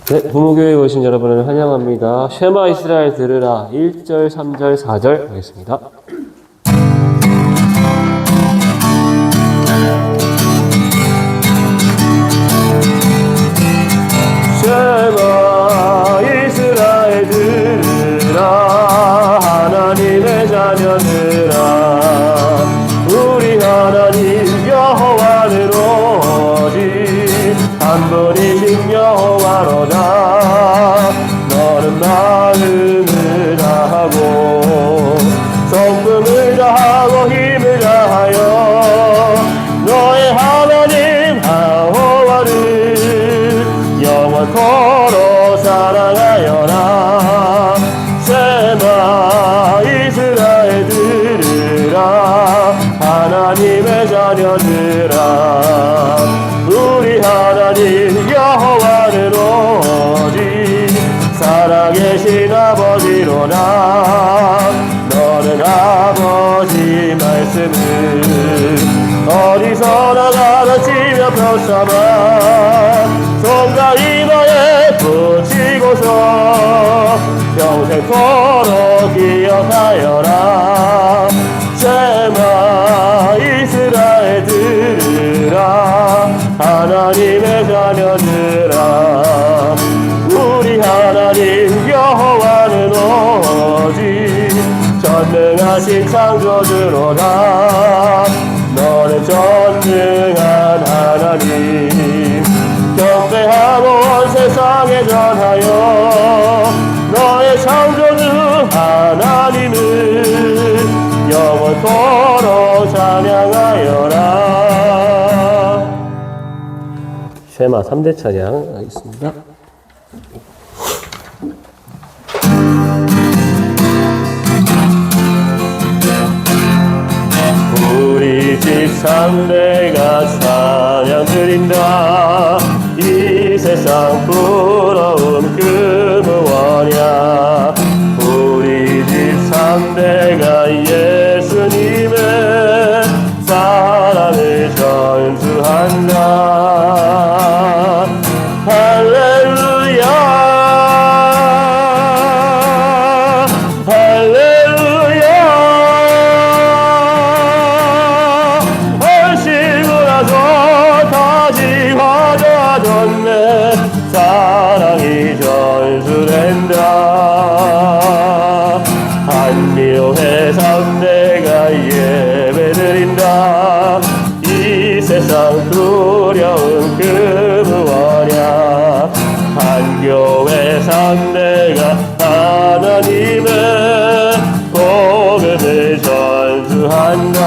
네, 부모교회 오신 여러분을 환영합니다. 쉐마 이스라엘 들으라 1절, 3절, 4절 하겠습니다. 쉐마 이스라엘 들으라 하나님의 자녀들아 우리 하나님 여호와는 오직 한 분이신 여호와로다. 너는 마음을 다하고 성품을 다하고 힘을 다하여 너의 하나님 여호와를 영원토록 사랑하여라. 쉐마 이스라엘 들으라 하나님의 자녀들아 우리 하나님 여호와는 오직 살아계신 아버지로나. 너는 아버지 말씀을 어디서나 가르치며 펴삼아 손과 이마에 붙이고서 평생토록 기억하여라. 쉐마 이스라엘 들으라 하나님의 자녀들아 우리 하나님 여호와는 오직 전능하신 창조주로다. 너는 전능한 하나님 경배하고 온 세상에 전하여 너의 창조주 하나님을 영원토록 찬양하여라. 쉐마 3대 찬양 하겠습니다. 우리 집 3대가 찬양 드린다. 이 세상 부러운 그 무엇냐. 우리 집 3대가 예수님의 사랑을 전수한다. 할렐루야 할렐루야. 얼씨구 나서 다시 화려해졌네. 사랑이 전수된다. 한묘회 3대가 예배드린다. 이 세상 두려운 그 무엇냐. 한교회 3대가 하나님의 복음을 전수한다.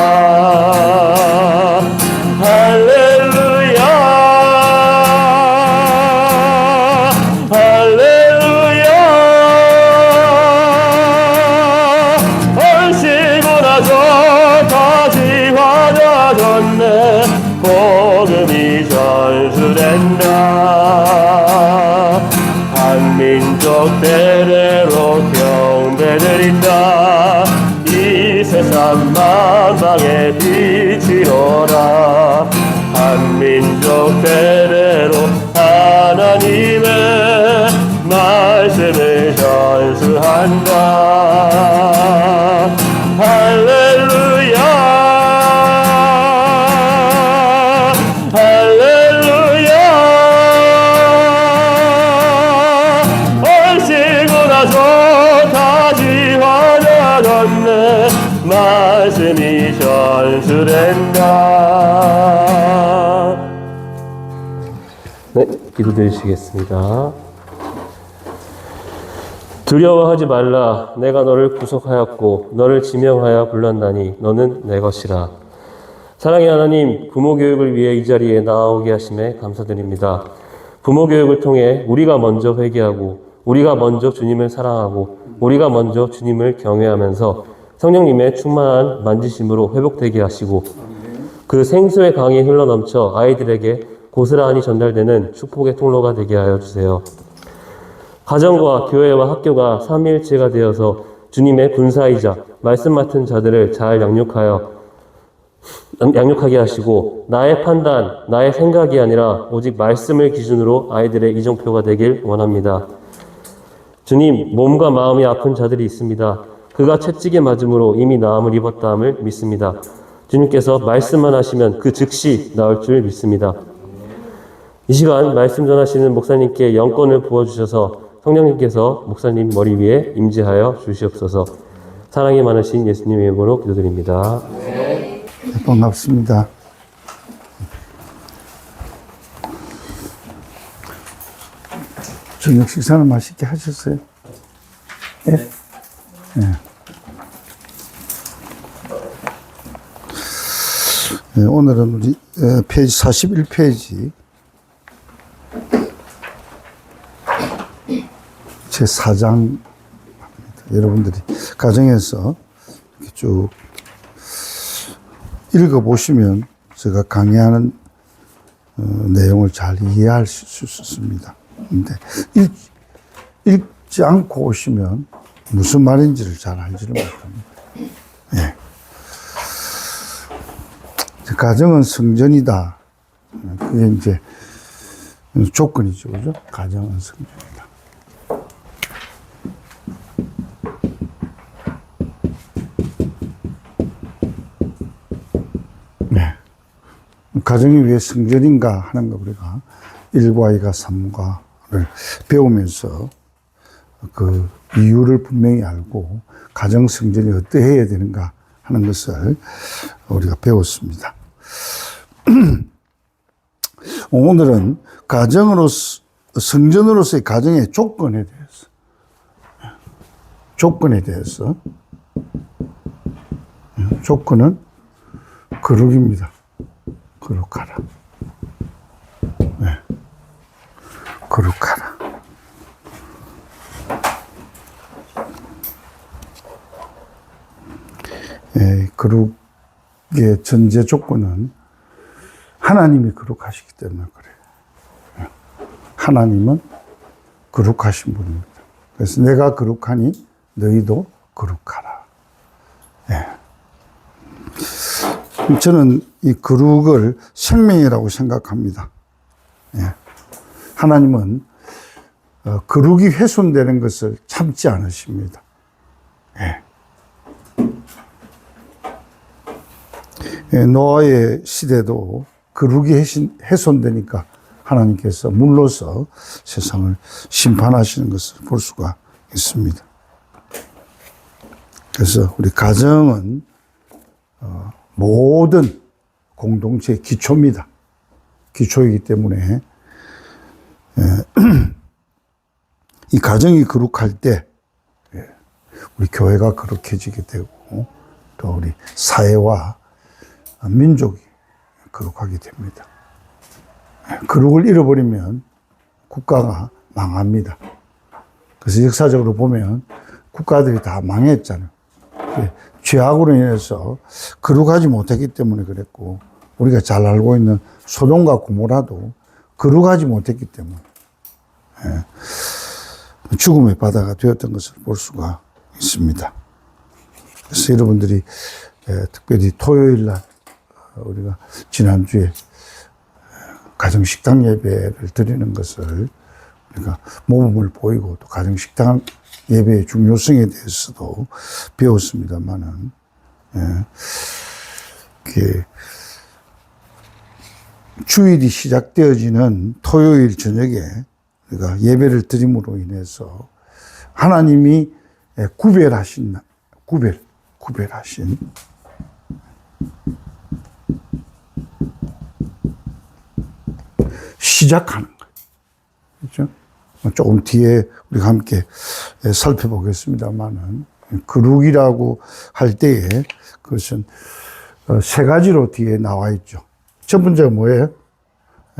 할렐루야 할렐루야. 얼씨구 나서 다시 화려해졌네. 복음이 전수된다. 한민족 대대로 경배드린다. 이 세상 만방의 빛이로라. 한민족 대대로 하나님의 말씀을 전수한다. 할렐루야 할렐루야. 얼씨구 나서 다시 화려해졌네. 말씀이 전수된다. 네, 기도드리시겠습니다. 두려워하지 말라. 내가 너를 구속하였고 너를 지명하여 불렀나니 너는 내 것이라. 사랑의 하나님, 부모 교육을 위해 이 자리에 나오게 하심에 감사드립니다. 부모 교육을 통해 우리가 먼저 회개하고 우리가 먼저 주님을 사랑하고 우리가 먼저 주님을 경외하면서 성령님의 충만한 만지심으로 회복되게 하시고 그 생수의 강이 흘러넘쳐 아이들에게 고스란히 전달되는 축복의 통로가 되게 하여 주세요. 가정과 교회와 학교가 삼위일체가 되어서 주님의 군사이자 말씀 맡은 자들을 잘 양육하여 양육하게 하시고 나의 판단, 나의 생각이 아니라 오직 말씀을 기준으로 아이들의 이정표가 되길 원합니다. 주님, 몸과 마음이 아픈 자들이 있습니다. 그가 채찍에 맞음으로 이미 나음을 입었다함을 믿습니다. 주님께서 말씀만 하시면 그 즉시 나을 줄 믿습니다. 이 시간 말씀 전하시는 목사님께 영권을 부어주셔서 성령님께서 목사님 머리 위에 임재하여 주시옵소서. 사랑이 많으신 예수님의 이름으로 기도드립니다. 네, 반갑습니다. 저녁 식사는 맛있게 하셨어요? 예? 네. 네, 오늘은 우리 페이지 41페이지 제 4장 여러분들이 가정에서 이렇게 쭉 읽어보시면 제가 강의하는 내용을 잘 이해할 수 있습니다. 근데 읽지 않고 오시면 무슨 말인지를 잘 알지를 못합니다. 예. 가정은 성전이다. 그게 이제 조건이죠. 그죠? 가정은 성전이다. 네. 가정이 왜 성전인가 하는 거 우리가 1과 2가 3과를 배우면서 그 이유를 분명히 알고 가정 성전이 어떠해야 되는가 하는 것을 우리가 배웠습니다. 오늘은 가정으로서, 성전으로서의 가정의 조건에 대해서 조건은 거룩입니다. 거룩하라. 네. 거룩하라. 거룩의 전제 조건은 하나님이 거룩하시기 때문에 그래요. 하나님은 거룩하신 분입니다. 그래서 내가 거룩하니 너희도 거룩하라. 네. 저는 이 거룩을 생명이라고 생각합니다. 예. 하나님은 거룩이 훼손되는 것을 참지 않으십니다. 예. 노아의 시대도 거룩이 훼손되니까 하나님께서 물러서 세상을 심판하시는 것을 볼 수가 있습니다. 그래서 우리 가정은 모든 공동체의 기초입니다. 기초이기 때문에 이 가정이 거룩할 때 우리 교회가 거룩해지게 되고 또 우리 사회와 민족이 거룩하게 됩니다. 거룩을 잃어버리면 국가가 망합니다. 그래서 역사적으로 보면 국가들이 다 망했잖아요. 죄악으로 인해서 거룩하지 못했기 때문에 그랬고, 우리가 잘 알고 있는 소돔과 고모라도 거룩하지 못했기 때문에 죽음의 바다가 되었던 것을 볼 수가 있습니다. 그래서 여러분들이 특별히 토요일 날 우리가 지난주에 가정식당 예배를 드리는 것을 우리가 모범을 보이고 또 가정식당 예배의 중요성에 대해서도 배웠습니다만은, 주일이 시작되어지는 토요일 저녁에 우리가 예배를 드림으로 인해서 하나님이 구별하신 시작하는 거예요. 그렇죠? 조금 뒤에 우리가 함께 살펴보겠습니다만은, 거룩이라고 할 때에 그것은 세 가지로 뒤에 나와 있죠. 첫 번째가 뭐예요?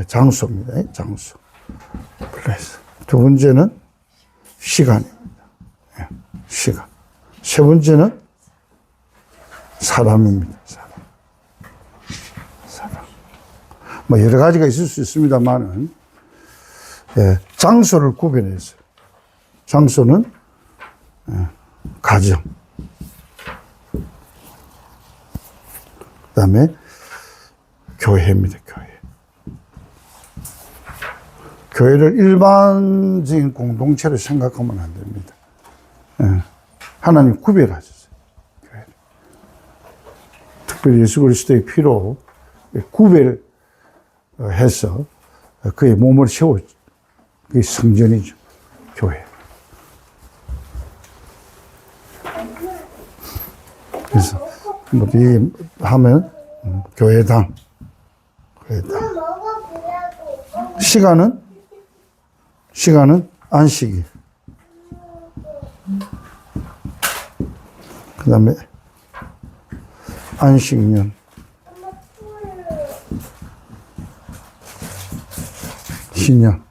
장소입니다. 장소. 플레이스. 두 번째는 시간입니다. 시간. 세 번째는 사람입니다. 사람. 뭐 여러 가지가 있을 수 있습니다만은, 장소를 구별했어요. 장소는 가정. 그 다음에 교회입니다, 교회. 교회를 일반적인 공동체로 생각하면 안 됩니다. 예. 하나님 구별하셨어요. 교회를. 특별히 예수 그리스도의 피로 구별해서 그의 몸을 세워, 그게 성전이죠. 교회. 그래서 뭐 이게 하면 교회당. 시간은 안식일. 그 다음에 안식년. 신년.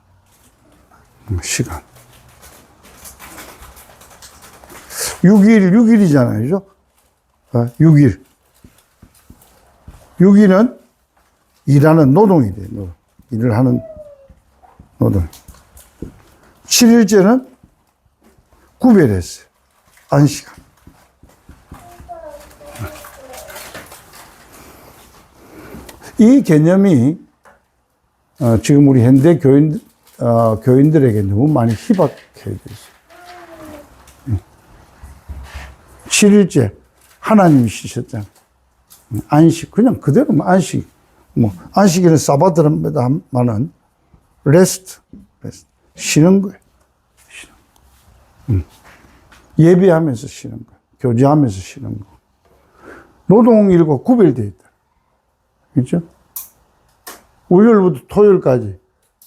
시간. 6일이잖아요. 그죠? 6일. 6일은 일하는 노동이래요. 일을 하는 노동. 7일째는 구별했어요. 안식일. 이 개념이 지금 우리 현대 교인들에게 너무 많이 희박해 있어요. 7일째 하나님이 쉬셨잖아요. 안식, 그냥 그대로 안식. 안식일은 사바드랍니다만은 레스트, 쉬는 거예요. 예배하면서 쉬는 거예요. 교제하면서 쉬는 거. 노동일과 구별되어 있다. 그렇죠? 월요일부터 토요일까지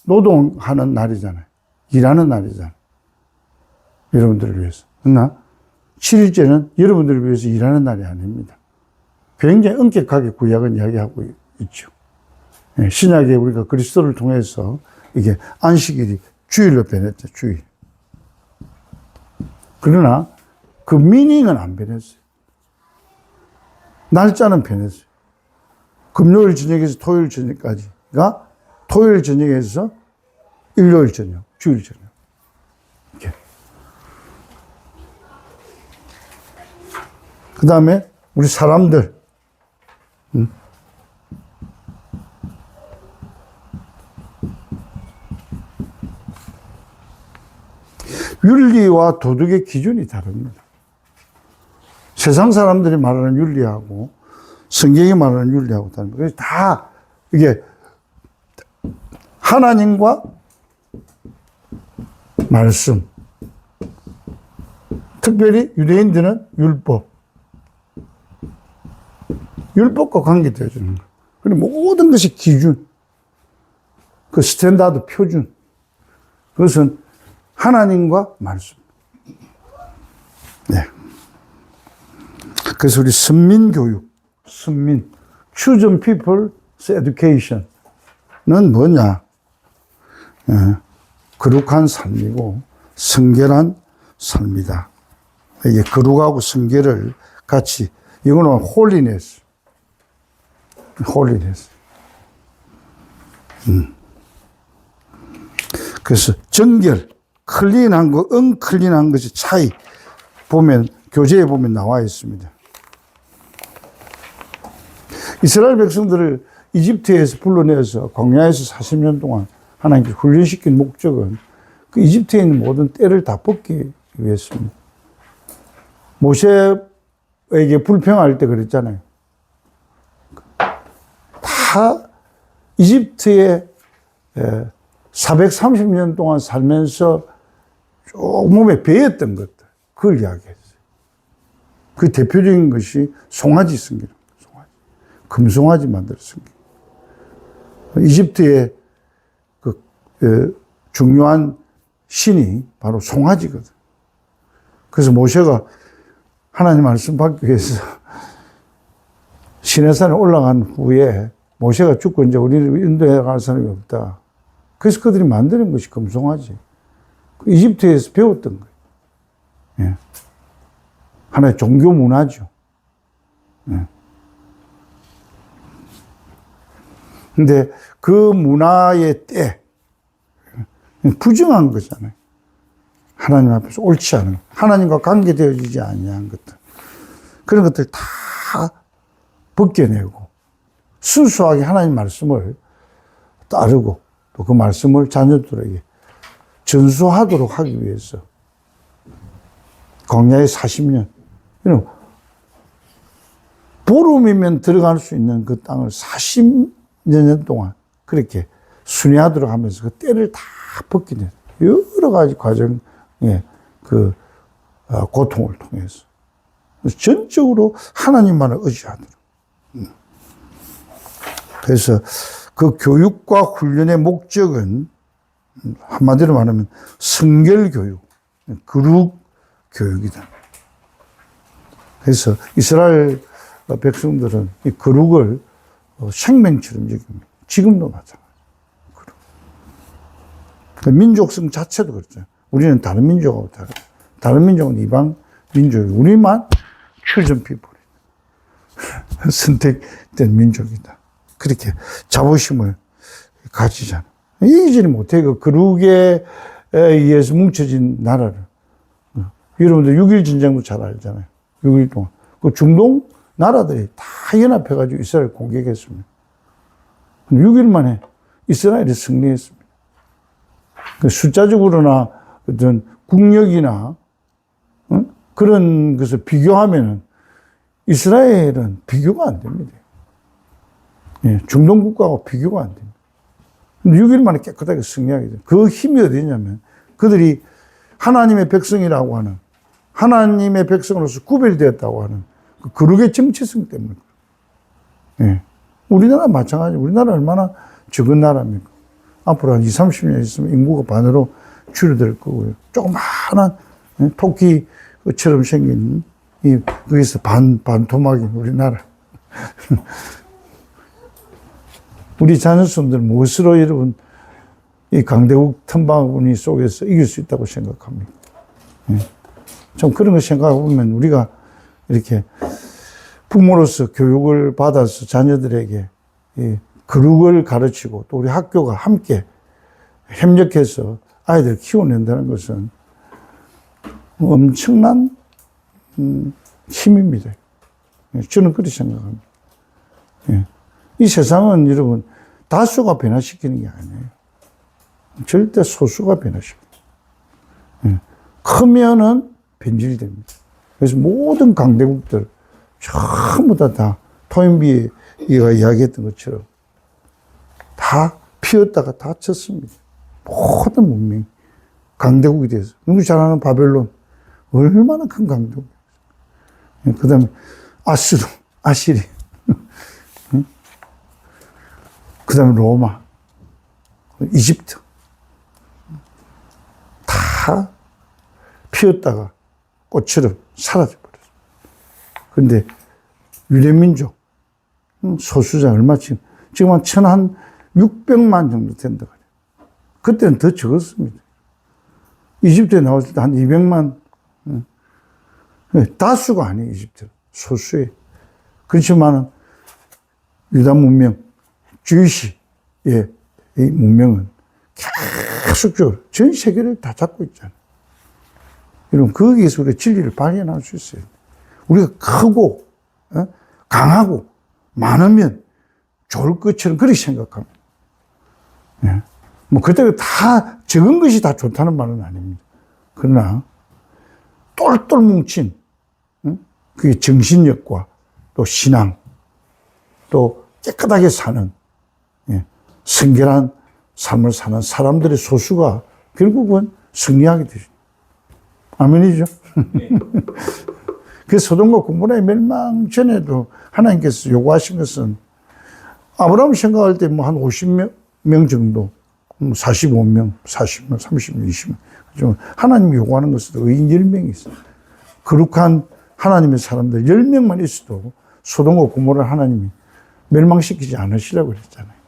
노동하는 날이잖아요. 일하는 날이잖아요. 여러분들을 위해서. 그러나 7일째는 여러분들을 위해서 일하는 날이 아닙니다. 굉장히 엄격하게 구약은 이야기하고 있죠. 신약에 우리가 그리스도를 통해서 이게 안식일이 주일로 변했죠, 주일. 그러나 그 미닝은 안 변했어요. 날짜는 변했어요. 금요일 저녁에서 토요일 저녁까지가 토요일 저녁에서 일요일 저녁, 주일 저녁. 이렇게. 그 다음에 우리 사람들, 윤리와 도덕의 기준이 다릅니다. 세상 사람들이 말하는 윤리하고 성경이 말하는 윤리하고 다릅니다. 그래서 다 이게 하나님과 말씀, 특별히 유대인들은 율법과 관계되어지는 거예요. 그리고 모든 것이 기준, 그 스탠다드 표준, 그것은 하나님과 말씀. 네. 그래서 우리 선민교육, chosen people's education은 뭐냐? 거룩한 삶이고 성결한 삶이다. 이게 거룩하고 성결을 같이, 이거는 holiness. 그래서 정결, 클린한 거, 언클린한 것의 차이 보면, 교재에 보면 나와 있습니다. 이스라엘 백성들을 이집트에서 불러내서 광야에서 40년 동안 하나님께 훈련시킨 목적은 그 이집트에 있는 모든 때를 다 벗기 위해서입니다. 모세에게 불평할 때 그랬잖아요. 다 이집트에 430년 동안 살면서 쭉 몸에 배였던 것들, 그걸 이야기했어요. 그 대표적인 것이 송아지 성기입니다. 금송아지 만들어 성기. 이집트의 중요한 신이 바로 송아지거든. 그래서 모세가 하나님 말씀 받기 위해서 시내산에 올라간 후에 모세가 죽고 이제 우리를 인도해 갈 사람이 없다. 그래서 그들이 만드는 것이 금송아지. 이집트에서 배웠던 거예요. 예. 하나의 종교 문화죠. 예. 근데 그 문화의 때, 부정한 거잖아요. 하나님 앞에서 옳지 않은, 하나님과 관계되어지지 아니한 것들. 그런 것들 다 벗겨내고, 순수하게 하나님 말씀을 따르고 또 그 말씀을 자녀들에게 전수하도록 하기 위해서 광야의 40년, 보름이면 들어갈 수 있는 그 땅을 40년 동안 그렇게 순회하도록 하면서 그 때를 다 벗기는 여러 가지 과정의 그 고통을 통해서 전적으로 하나님만을 의지하도록. 그래서 그 교육과 훈련의 목적은 한마디로 말하면 성결교육, 거룩 교육이다. 그래서 이스라엘 백성들은 이 거룩을 생명처럼 여깁니다. 지금도 마찬가지예요. 민족성 자체도 그렇죠. 우리는 다른 민족하고 다르고, 다른 민족은 이방 민족이고, 우리만 chosen people이다. 선택된 민족이다. 그렇게 자부심을 가지잖아. 이기지를 못해. 그 거룩에 의해서 뭉쳐진 나라를. 여러분들 6.1 전쟁도 잘 알잖아요. 6.1 동안. 그 중동 나라들이 다 연합해가지고 이스라엘 공격했습니다. 6일 만에 이스라엘이 승리했습니다. 숫자적으로나 어떤 국력이나 그런 것을 비교하면은 이스라엘은 비교가 안 됩니다. 예, 중동 국가하고 비교가 안 됩니다. 6일 만에 깨끗하게 승리하게 돼요. 그 힘이 어디냐면 그들이 하나님의 백성이라고 하는, 하나님의 백성으로서 구별되었다고 하는 그 거룩의 정체성 때문에. 예. 우리나라 마찬가지. 우리나라 얼마나 적은 나라입니까? 앞으로 한 20, 30년 있으면 인구가 반으로 줄어들 거고요. 조그마한 토끼처럼 생긴 거기서 반토막인 우리나라. 우리 자녀손들 무엇으로 여러분 이 강대국 틈바구니 속에서 이길 수 있다고 생각합니까? 좀 그런 거 생각해보면 우리가 이렇게 부모로서 교육을 받아서 자녀들에게 거룩을 가르치고 또 우리 학교가 함께 협력해서 아이들 키워낸다는 것은 엄청난 힘입니다. 저는 그렇게 생각합니다. 이 세상은 여러분 다수가 변화시키는 게 아니에요. 절대 소수가 변화시킵니다. 크면은 변질됩니다. 그래서 모든 강대국들 전부 다 토인비가 이야기했던 것처럼 다 피었다가 다 쳤습니다. 모든 문명이 강대국이 돼서. 우리 잘 아는 바벨론 얼마나 큰 강대국이었어요. 그 다음에 아수르, 아시리, 그 다음에 로마, 이집트 다 피었다가 꽃처럼 사라져버렸어요. 그런데 유대민족 소수자 얼마 지금 한 1,600만 정도 된다 그래요. 그때는 더 적었습니다. 이집트에 나왔을 때 한 200만 다수가 아니에요. 이집트 소수예요. 그렇지만은 유다 문명 주이시의 이 문명은 계속적으로 전 세계를 다 잡고 있잖아요. 여러분, 거기에서 우리가 진리를 발견할 수 있어요. 우리가 크고, 강하고, 많으면 좋을 것처럼 그렇게 생각합니다. 예. 뭐, 그렇다고 다, 적은 것이 다 좋다는 말은 아닙니다. 그러나, 똘똘 뭉친, 그게 정신력과 또 신앙, 또 깨끗하게 사는, 성결한 삶을 사는 사람들의 소수가 결국은 승리하게 되죠. 아멘이죠? 네. 그래서 소돔과 고모라의 멸망 전에도 하나님께서 요구하신 것은 아브라함 생각할 때 뭐 한 50명 정도, 45명, 40명, 30명, 20명. 하나님이 요구하는 것은 의인 10명이 있어요. 거룩한 하나님의 사람들 10명만 있어도 소돔과 고모라를 하나님이 멸망시키지 않으시라고 그랬잖아요.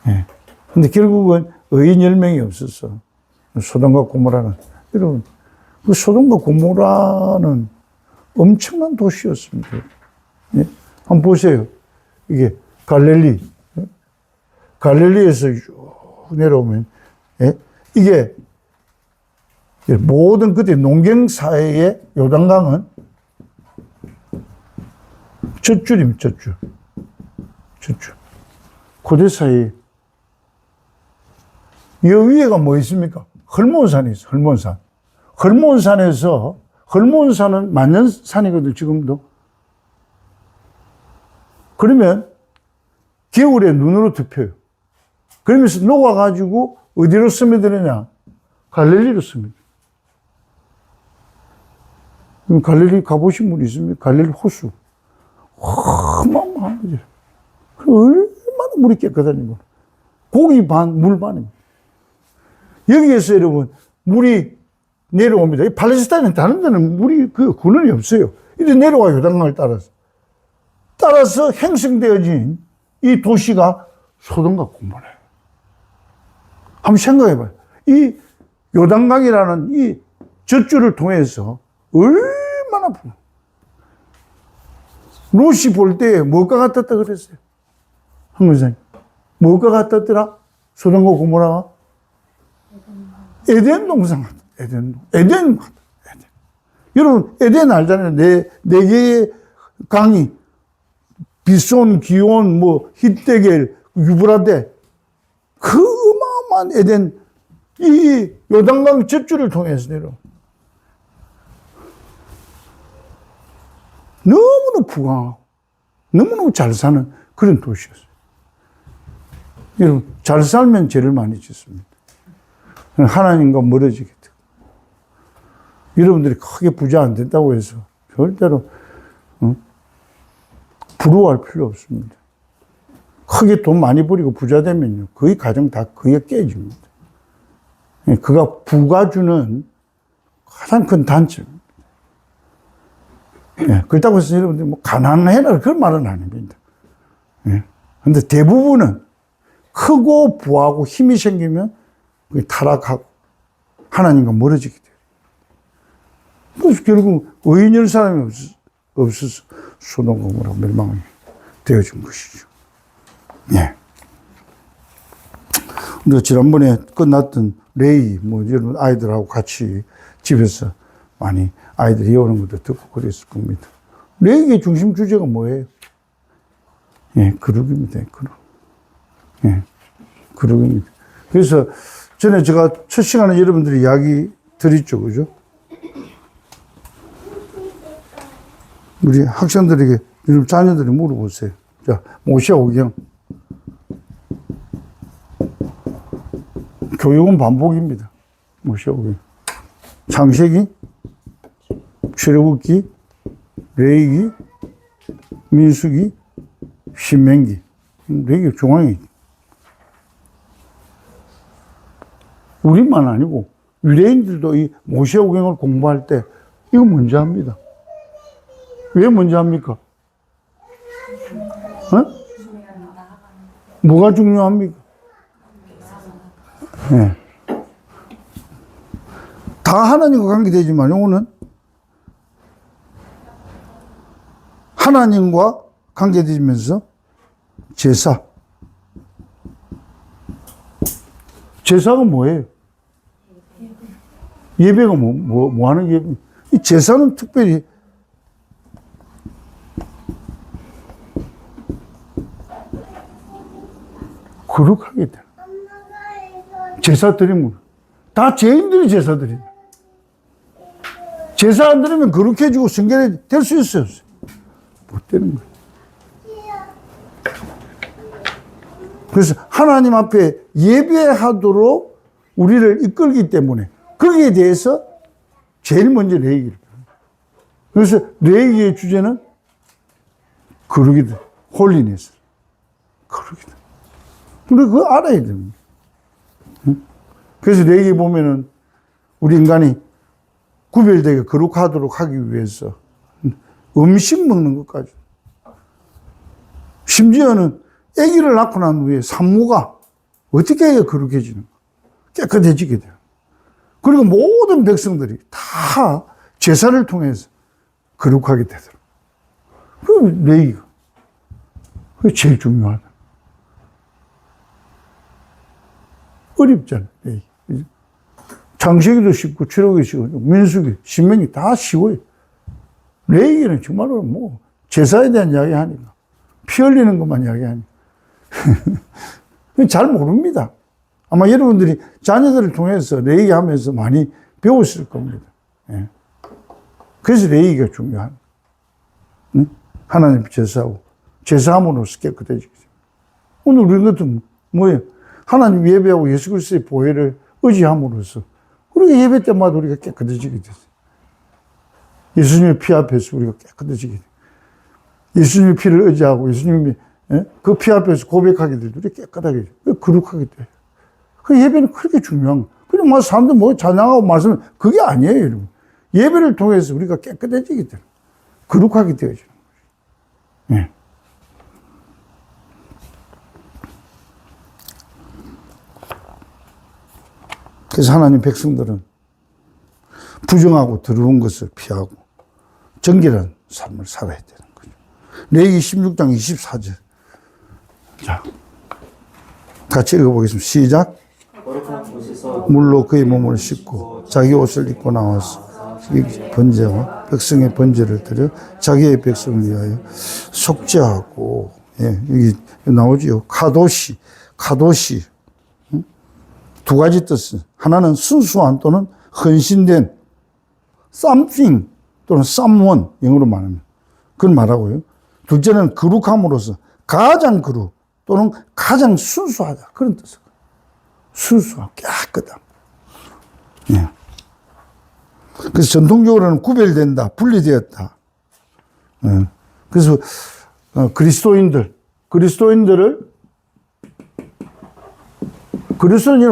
예. 근데 결국은 의인 10명이 없어서 소돔과 고모라는, 여러분, 그 소돔과 고모라는 엄청난 도시였습니다. 예? 한번 보세요. 이게 갈릴리. 갈릴리에서 쭉 내려오면, 예? 이게 모든 그때 농경 사회의 요단강은 젖줄입니다, 젖줄. 젖줄. 고대사에 여 위에가 뭐 있습니까? 헐몬산이 있어, 헐몬산. 헐몬산은 만년산이거든, 지금도. 그러면 겨울에 눈으로 덮여요. 그러면서 녹아가지고 어디로 스며드느냐? 갈릴리로 스며들어요. 그럼 갈릴리 가보신 분 있습니까? 갈릴리 호수. 어마어마한 거죠. 얼마나 물이 깨끗하니. 고기 반, 물 반입니다. 여기에서 여러분, 물이 내려옵니다. 팔레스타인은 다른 데는 물이 그 근원이 없어요. 이렇게 내려와 요단강을 따라서 형성되어진 이 도시가 소돔과 고모라예요. 한번 생각해 봐요. 이 요단강이라는 이 젖줄을 통해서 얼마나 롯이 볼 때 뭐가 같았다 그랬어요? 한문사님. 뭐가 같았더라? 소돔과 고모라가? 에덴 동산 같아. 에덴. 여러분, 에덴 알잖아요. 네 개의 강이, 비손, 기온, 히데겔, 유브라데. 그 어마어마한 에덴, 이 요단강 젖줄을 통해서 내려. 너무나 부강하고, 너무너무 잘 사는 그런 도시였어요. 여러분, 잘 살면 죄를 많이 짓습니다. 하나님과 멀어지게 되고. 여러분들이 크게 부자 안 된다고 해서 절대로 부러워할 필요 없습니다. 크게 돈 많이 버리고 부자 되면요, 거의 가정 다 그게 깨집니다. 그가 부가 주는 가장 큰 단점입니다. 그렇다고 해서 여러분들이 가난해라 그런 말은 아닙니다. 그런데 대부분은 크고 부하고 힘이 생기면 타락하고 하나님과 멀어지게 돼요. 그래서 결국 의인일 사람이 없어서 소돔과 고모라가 멸망이 되어진 것이죠. 예. 근데 지난번에 끝났던 레이, 여러분 아이들하고 같이 집에서 많이 아이들이 오는 것도 듣고 그랬을 겁니다. 레이의 중심 주제가 뭐예요? 예, 거룩입니다. 거룩. 예, 거룩입니다. 그래서 전에 제가 첫 시간에 여러분들이 이야기 드렸죠, 그죠? 우리 학생들에게, 여러분 자녀들이 물어보세요. 자, 모세오경. 교육은 반복입니다. 모세오경. 창세기, 출애굽기, 레위기, 민수기, 신명기. 레위기 중앙이. 우리만 아니고 유대인들도 이 모세오경을 공부할 때 이거 먼저 합니다. 왜 먼저 합니까? 뭐가 중요합니까? 네. 다 하나님과 관계되지만 요거는 하나님과 관계되면서 제사가 뭐예요? 예배가 뭐 하는 예배? 이 제사는 특별히 거룩하게 돼. 제사 드리면 다 죄인들이 제사 드려. 제사 안 드리면 거룩해지고 성결해 될 수 있어요? 못 되는 거예요. 그래서 하나님 앞에 예배하도록 우리를 이끌기 때문에 거기에 대해서 제일 먼저 레위기를. 그래서 레위기의 주제는 거룩이다. 홀리네스. 거룩이다. 우리 그거 알아야 됩니다. 그래서 레위기 보면은 우리 인간이 구별되게 거룩하도록 하기 위해서 음식 먹는 것까지. 심지어는 아기를 낳고 난 후에 산모가 어떻게 해야 거룩해지는 거야? 깨끗해지게 돼요. 그리고 모든 백성들이 다 제사를 통해서 거룩하게 되도록. 그 레위기가. 그게 제일 중요하다. 어렵잖아요. 레위기. 창세기도 쉽고 출애굽기 쉽고 민수기, 신명기 다 쉬워요. 레위기는 정말로 제사에 대한 이야기 하니까 피 흘리는 것만 이야기하니까 잘 모릅니다. 아마 여러분들이 자녀들을 통해서 레이기하면서 많이 배웠을 겁니다. 예. 그래서 레이기가 중요한. 응? 하나님 제사하고 제사함으로써 깨끗해지겠죠. 오늘 우리 같은 뭐예요? 하나님 예배하고 예수 그리스도의 보혈을 의지함으로써 우리가 예배 때마다 우리가 깨끗해지게 됐어요. 예수님의 피 앞에서 우리가 깨끗해지게 돼요. 예수님의 피를 의지하고 예수님이 그 피 앞에서 고백하게 될 때 우리 깨끗하게 돼요. 거룩하게 돼요. 그 예배는 그렇게 중요한 거예요. 그냥 뭐 사람들 뭐 찬양하고 말씀 그게 아니에요, 여러분. 예배를 통해서 우리가 깨끗해지게 돼요. 거룩하게 되어지는 거예요. 예. 그래서 하나님 백성들은 부정하고 더러운 것을 피하고 정결한 삶을 살아야 되는 거죠. 레위기 16장 24절. 자, 같이 읽어보겠습니다. 시작. 물로 그의 몸을 씻고 자기 옷을 입고 나와서 번제와 백성의 번제를 드려 자기의 백성을 위하여 속죄하고, 예, 여기 나오지요. 카도시. 두 가지 뜻은 하나는 순수한 또는 헌신된 something 또는 someone 영어로 말하면 그걸 말하고요. 둘째는 거룩함으로써 가장 거룩 또는 가장 순수하다 그런 뜻이에요. 순수하고 깨끗함. 예. 그래서 전통적으로는 구별된다, 분리되었다. 예. 그래서 그리스도인들을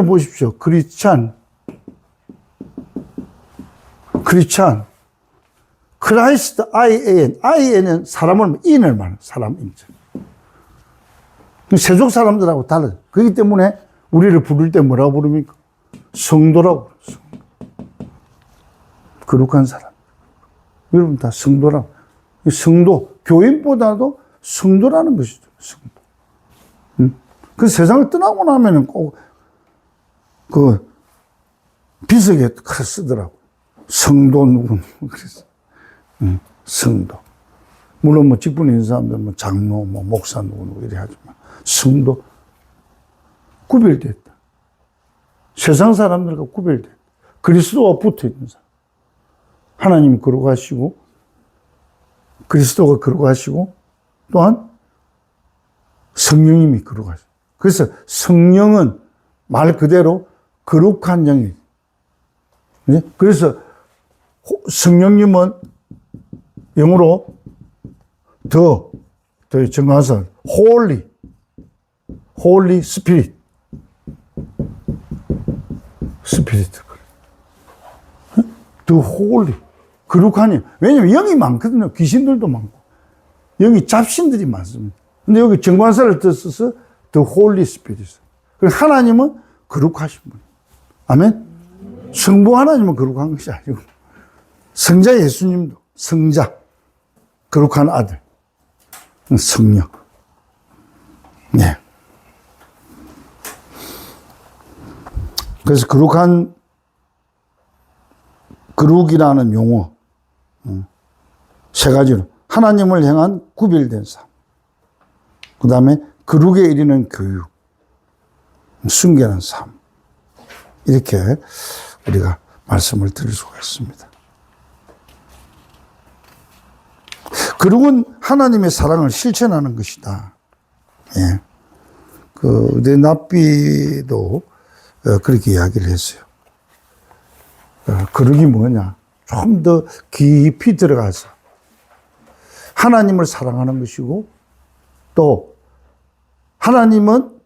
보십시오. 크리스찬, 크라이스트, IN은 사람을, 인을 말하는 사람 인자. 세속 사람들하고 달라요. 그렇기 때문에 우리를 부를 때 뭐라고 부릅니까? 성도라고 부르죠. 거룩한 사람. 여러분 다 성도라고. 성도, 교인보다도 성도라는 것이죠. 성도. 그 세상을 떠나고 나면은 꼭 비석에 쓰더라고. 성도 누구, 그래서. 성도. 물론 뭐 직분에 있는 사람들, 뭐 장로, 뭐 목사 누구 이래 하지만, 성도. 구별됐다. 세상 사람들과 구별됐다. 그리스도와 붙어 있는 사람. 하나님이 거룩하시고, 그리스도가 거룩하시고, 또한 성령님이 거룩하시고. 그래서 성령은 말 그대로 거룩한 영이에요. 그래서 성령님은 영어로 더 정화사 Holy Spirit. 더 홀리. 거룩하니. 왜냐면 영이 많거든요. 귀신들도 많고. 영이 잡신들이 많습니다. 근데 여기 정관사를 써서 더 홀리 스피릿. 하나님은 거룩하신 분. 아멘? 성부 하나님은 거룩한 것이 아니고, 성자 예수님도 성자, 거룩한 아들, 성령. 네. 그래서 거룩이라는 용어, 세 가지로. 하나님을 향한 구별된 삶. 그 다음에 거룩에 이르는 교육, 순결한 삶. 이렇게 우리가 말씀을 드릴 수가 있습니다. 거룩은 하나님의 사랑을 실천하는 것이다. 예. 납비도 그렇게 이야기를 했어요. 거룩이 뭐냐? 좀 더 깊이 들어가서 하나님을 사랑하는 것이고, 또 하나님은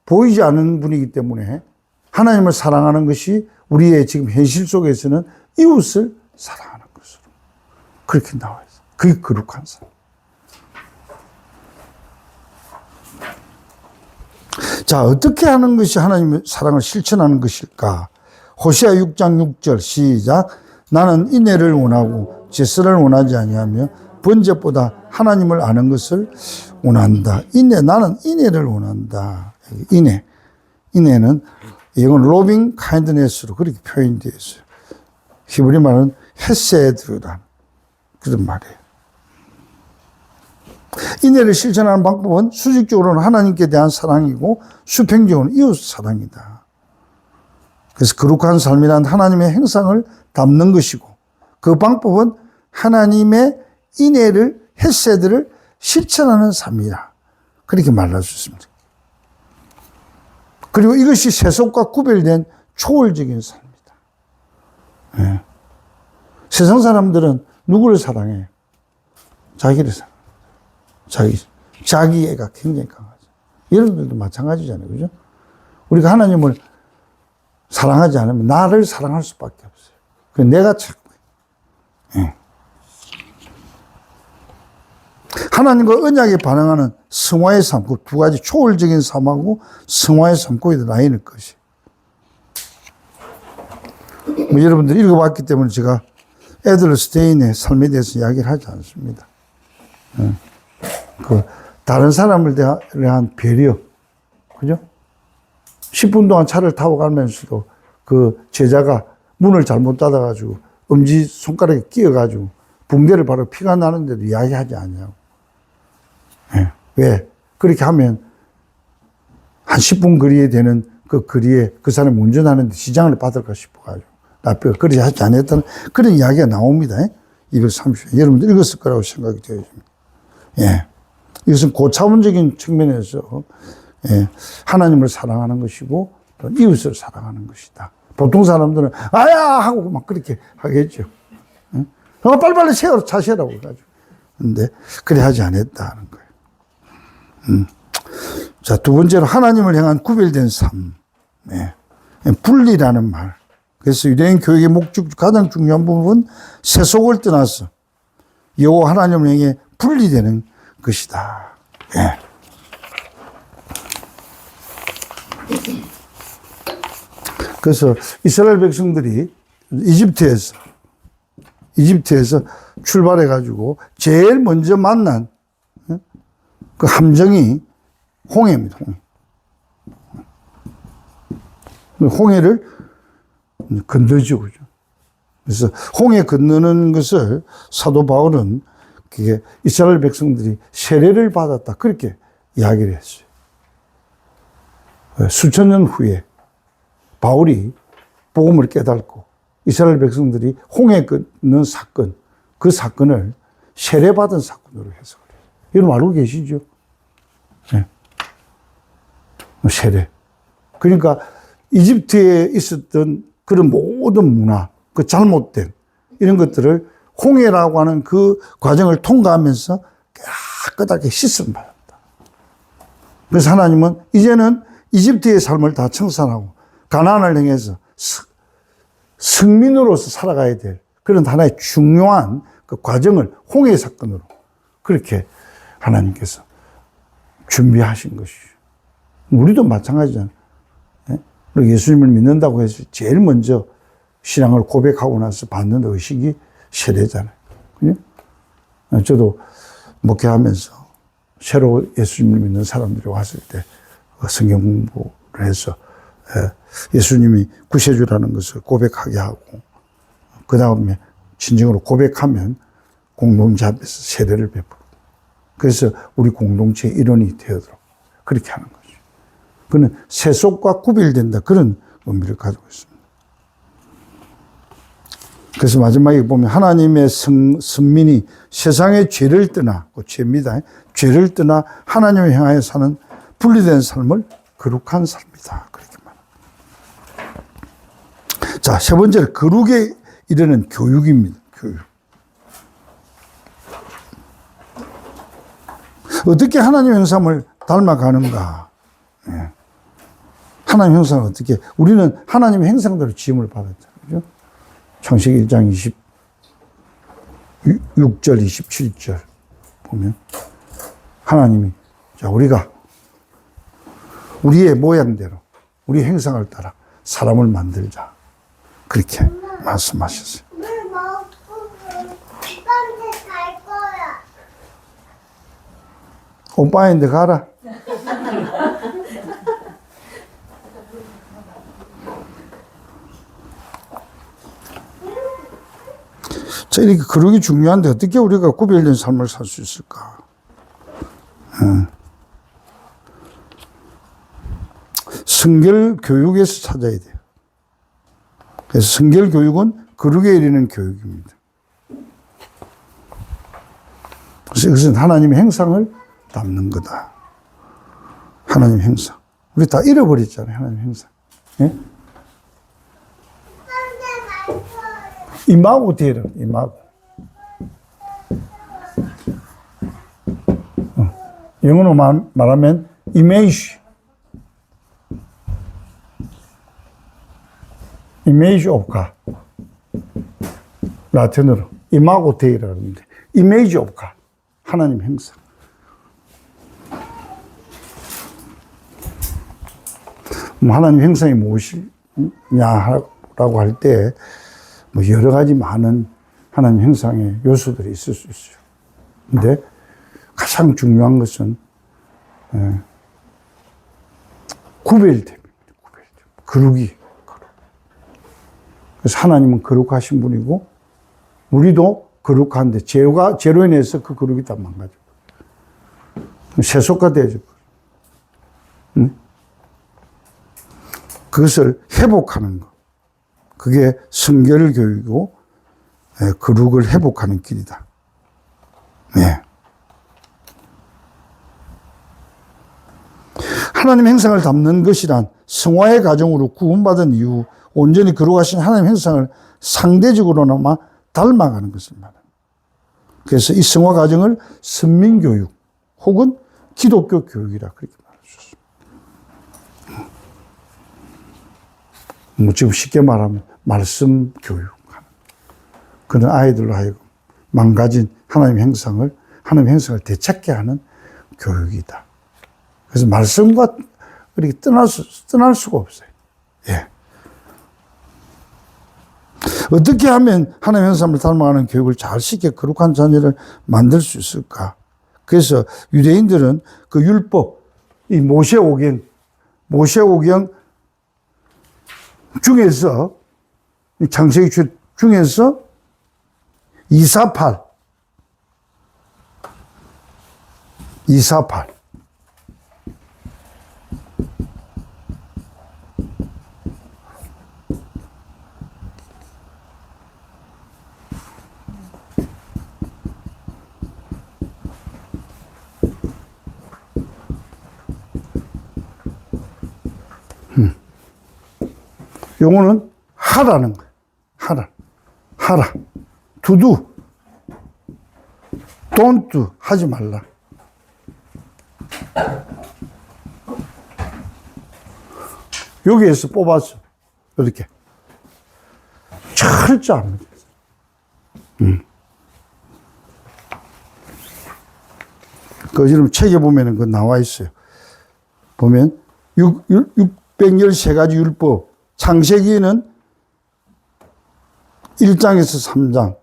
보이지 않는 분이기 때문에 하나님을 사랑하는 것이 우리의 지금 현실 속에서는 이웃을 사랑하는 것으로 그렇게 나와 있어요. 그게 거룩한 삶. 자, 어떻게 하는 것이 하나님의 사랑을 실천하는 것일까? 호시아 6장 6절 시작. 나는 인애를 원하고 제사를 원하지 아니하며 번제보다 하나님을 아는 것을 원한다. 나는 인애를 원한다. 인애는 이건 loving kindness로 그렇게 표현되어 있어요. 히브리 말은 헤세드라는 그런 말이에요. 인애를 실천하는 방법은 수직적으로는 하나님께 대한 사랑이고 수평적으로는 이웃 사랑이다. 그래서 거룩한 삶이란 하나님의 행상을 담는 것이고 그 방법은 하나님의 인애를 헤세드를 실천하는 삶이다. 그렇게 말할 수 있습니다. 그리고 이것이 세속과 구별된 초월적인 삶이다. 네. 세상 사람들은 누구를 사랑해요? 자기를 사랑해요. 자기애가 굉장히 강하죠. 여러분들도 마찬가지잖아요. 그죠? 우리가 하나님을 사랑하지 않으면 나를 사랑할 수밖에 없어요. 그 내가 최고예요. 네. 하나님과 언약에 반응하는 성화의 삶, 그 두 가지 초월적인 삶하고 성화의 삶, 거기다 나뉘는 것이. 뭐 여러분들 읽어봤기 때문에 제가 애들 스테인의 삶에 대해서 이야기를 하지 않습니다. 그 다른 사람을 대한 배려, 그죠? 10분 동안 차를 타고 가면서도 그 제자가 문을 잘못 닫아가지고 엄지 손가락에 끼어가지고 붕대를 바로 피가 나는데도 이야기하지 않냐고. 네. 왜? 그렇게 하면 한 10분 거리에 되는 그 거리에 그 사람이 운전하는데 지장을 받을까 싶어가지고 나쁘게 그렇게 하지 않았다는 그런 이야기가 나옵니다. 230회. 여러분들 읽었을 거라고 생각이 되어집니다. 예. 이것은 고차원적인 측면에서 예. 하나님을 사랑하는 것이고 또 이웃을 사랑하는 것이다. 보통 사람들은 아야 하고 막 그렇게 하겠죠. 예? 빨리빨리 세우라 차 세우라고 해가지고. 근데 그래 하지 않았다는 거예요. 자, 두 번째로 하나님을 향한 구별된 삶. 예. 분리라는 말. 그래서 유대인 교육의 목적 가장 중요한 부분은 세속을 떠나서 여호와 하나님을 향해 분리되는 것이다. 예. 그래서 이스라엘 백성들이 이집트에서 출발해 가지고 제일 먼저 만난 그 함정이 홍해입니다. 홍해를 건너죠, 그죠? 그래서 홍해 건너는 것을 사도 바울은 그게 이스라엘 백성들이 세례를 받았다 그렇게 이야기를 했어요. 수천 년 후에 바울이 복음을 깨닫고 이스라엘 백성들이 홍해 건너는 사건, 그 사건을 세례받은 사건으로 해석을 해요. 여러분 알고 계시죠? 네. 세례. 그러니까 이집트에 있었던 그런 모든 문화, 그 잘못된 이런 것들을 홍해라고 하는 그 과정을 통과하면서 깨끗하게 씻음 받았다. 그래서 하나님은 이제는 이집트의 삶을 다 청산하고 가나안을 향해서 성민으로서 살아가야 될 그런 하나의 중요한 그 과정을 홍해 사건으로 그렇게 하나님께서 준비하신 것이죠. 우리도 마찬가지잖아요. 그리고 예수님을 믿는다고 해서 제일 먼저 신앙을 고백하고 나서 받는 의식이 세례잖아요. 그죠? 저도 목회하면서 새로 예수님을 믿는 사람들이 왔을 때 성경 공부를 해서 예수님이 구세주라는 것을 고백하게 하고 그 다음에 진정으로 고백하면 공동체 앞에서 세례를 베풀고 그래서 우리 공동체의 일원이 되도록 그렇게 하는 거죠. 그는 세속과 구별된다 그런 의미를 가지고 있습니다. 그래서 마지막에 보면 하나님의 선민이 세상의 죄를 떠나, 그 죄입니다. 죄를 떠나 하나님을 향하여 사는 분리된 삶을 거룩한 삶이다. 그렇게 말합니다. 자, 세 번째는 거룩에 이르는 교육입니다. 교육. 어떻게 하나님의 형상을 닮아가는가? 네. 하나님의 형상을 어떻게, 우리는 하나님의 형상대로 지음을 받았잖아요. 그죠? 창세기 1장 26절, 27절 보면 하나님이 자, 우리가 우리의 모양대로 우리 형상을 따라 사람을 만들자. 그렇게 말씀하셨어요. 오빠한테 갈 거야. 오빠인데 가라. 자, 이렇게 거룩이 중요한데 어떻게 우리가 구별된 삶을 살 수 있을까? 성결 교육에서 찾아야 돼요. 그래서 성결 교육은 거룩에 이르는 교육입니다. 그래서 이것은 하나님의 행상을 담는 거다. 하나님 행상. 우리 다 잃어버렸잖아요, 하나님 행상. 예? 이마고 뒤에라, 이마고. 영어로 말하면 image. image of God. 라틴어로 이마고 데이라고 하는데 image of God. 하나님 행상. 하나님 행상이 무엇이냐라고 할 때 뭐 여러 가지 많은 하나님 행상의 요소들이 있을 수 있어요. 근데 가장 중요한 것은 구별됨입니다. 구별됨. 거룩이. 그래서 하나님은 거룩하신 분이고 우리도 거룩한데 죄로 인해서 그 거룩이 다 망가져. 세속화 되어져. 응? 그것을 회복하는 것. 그게 성결 교육이고 거룩을 회복하는 길이다. 네. 하나님 행상을 담는 것이란 성화의 과정으로 구원받은 이후 온전히 거룩하신 하나님 행상을 상대적으로나마 닮아가는 것을 말합니다. 그래서 이 성화 과정을 선민교육 혹은 기독교 교육이라 그렇게 말할 수 있습니다. 뭐 지금 쉽게 말하면 말씀 교육하는 그런 아이들로 하여금 망가진 하나님 행상을 되찾게 하는 교육이다. 그래서 말씀과 이렇게 떠날 수가 없어요. 예. 어떻게 하면 하나님 행상을 닮아가는 교육을 잘 시켜 거룩한 자녀를 만들 수 있을까? 그래서 유대인들은 그 율법, 이 모세오경 중에서, 창세기 중에서 248. 요거는 하라는 거예요. 하라. To do. Don't do. 하지 말라. 여기에서 뽑았어. 이렇게. 철저합니다. 그 여러분 책에 보면은 그 나와 있어요. 보면 613가지 율법. 창세기는 1장에서 3장.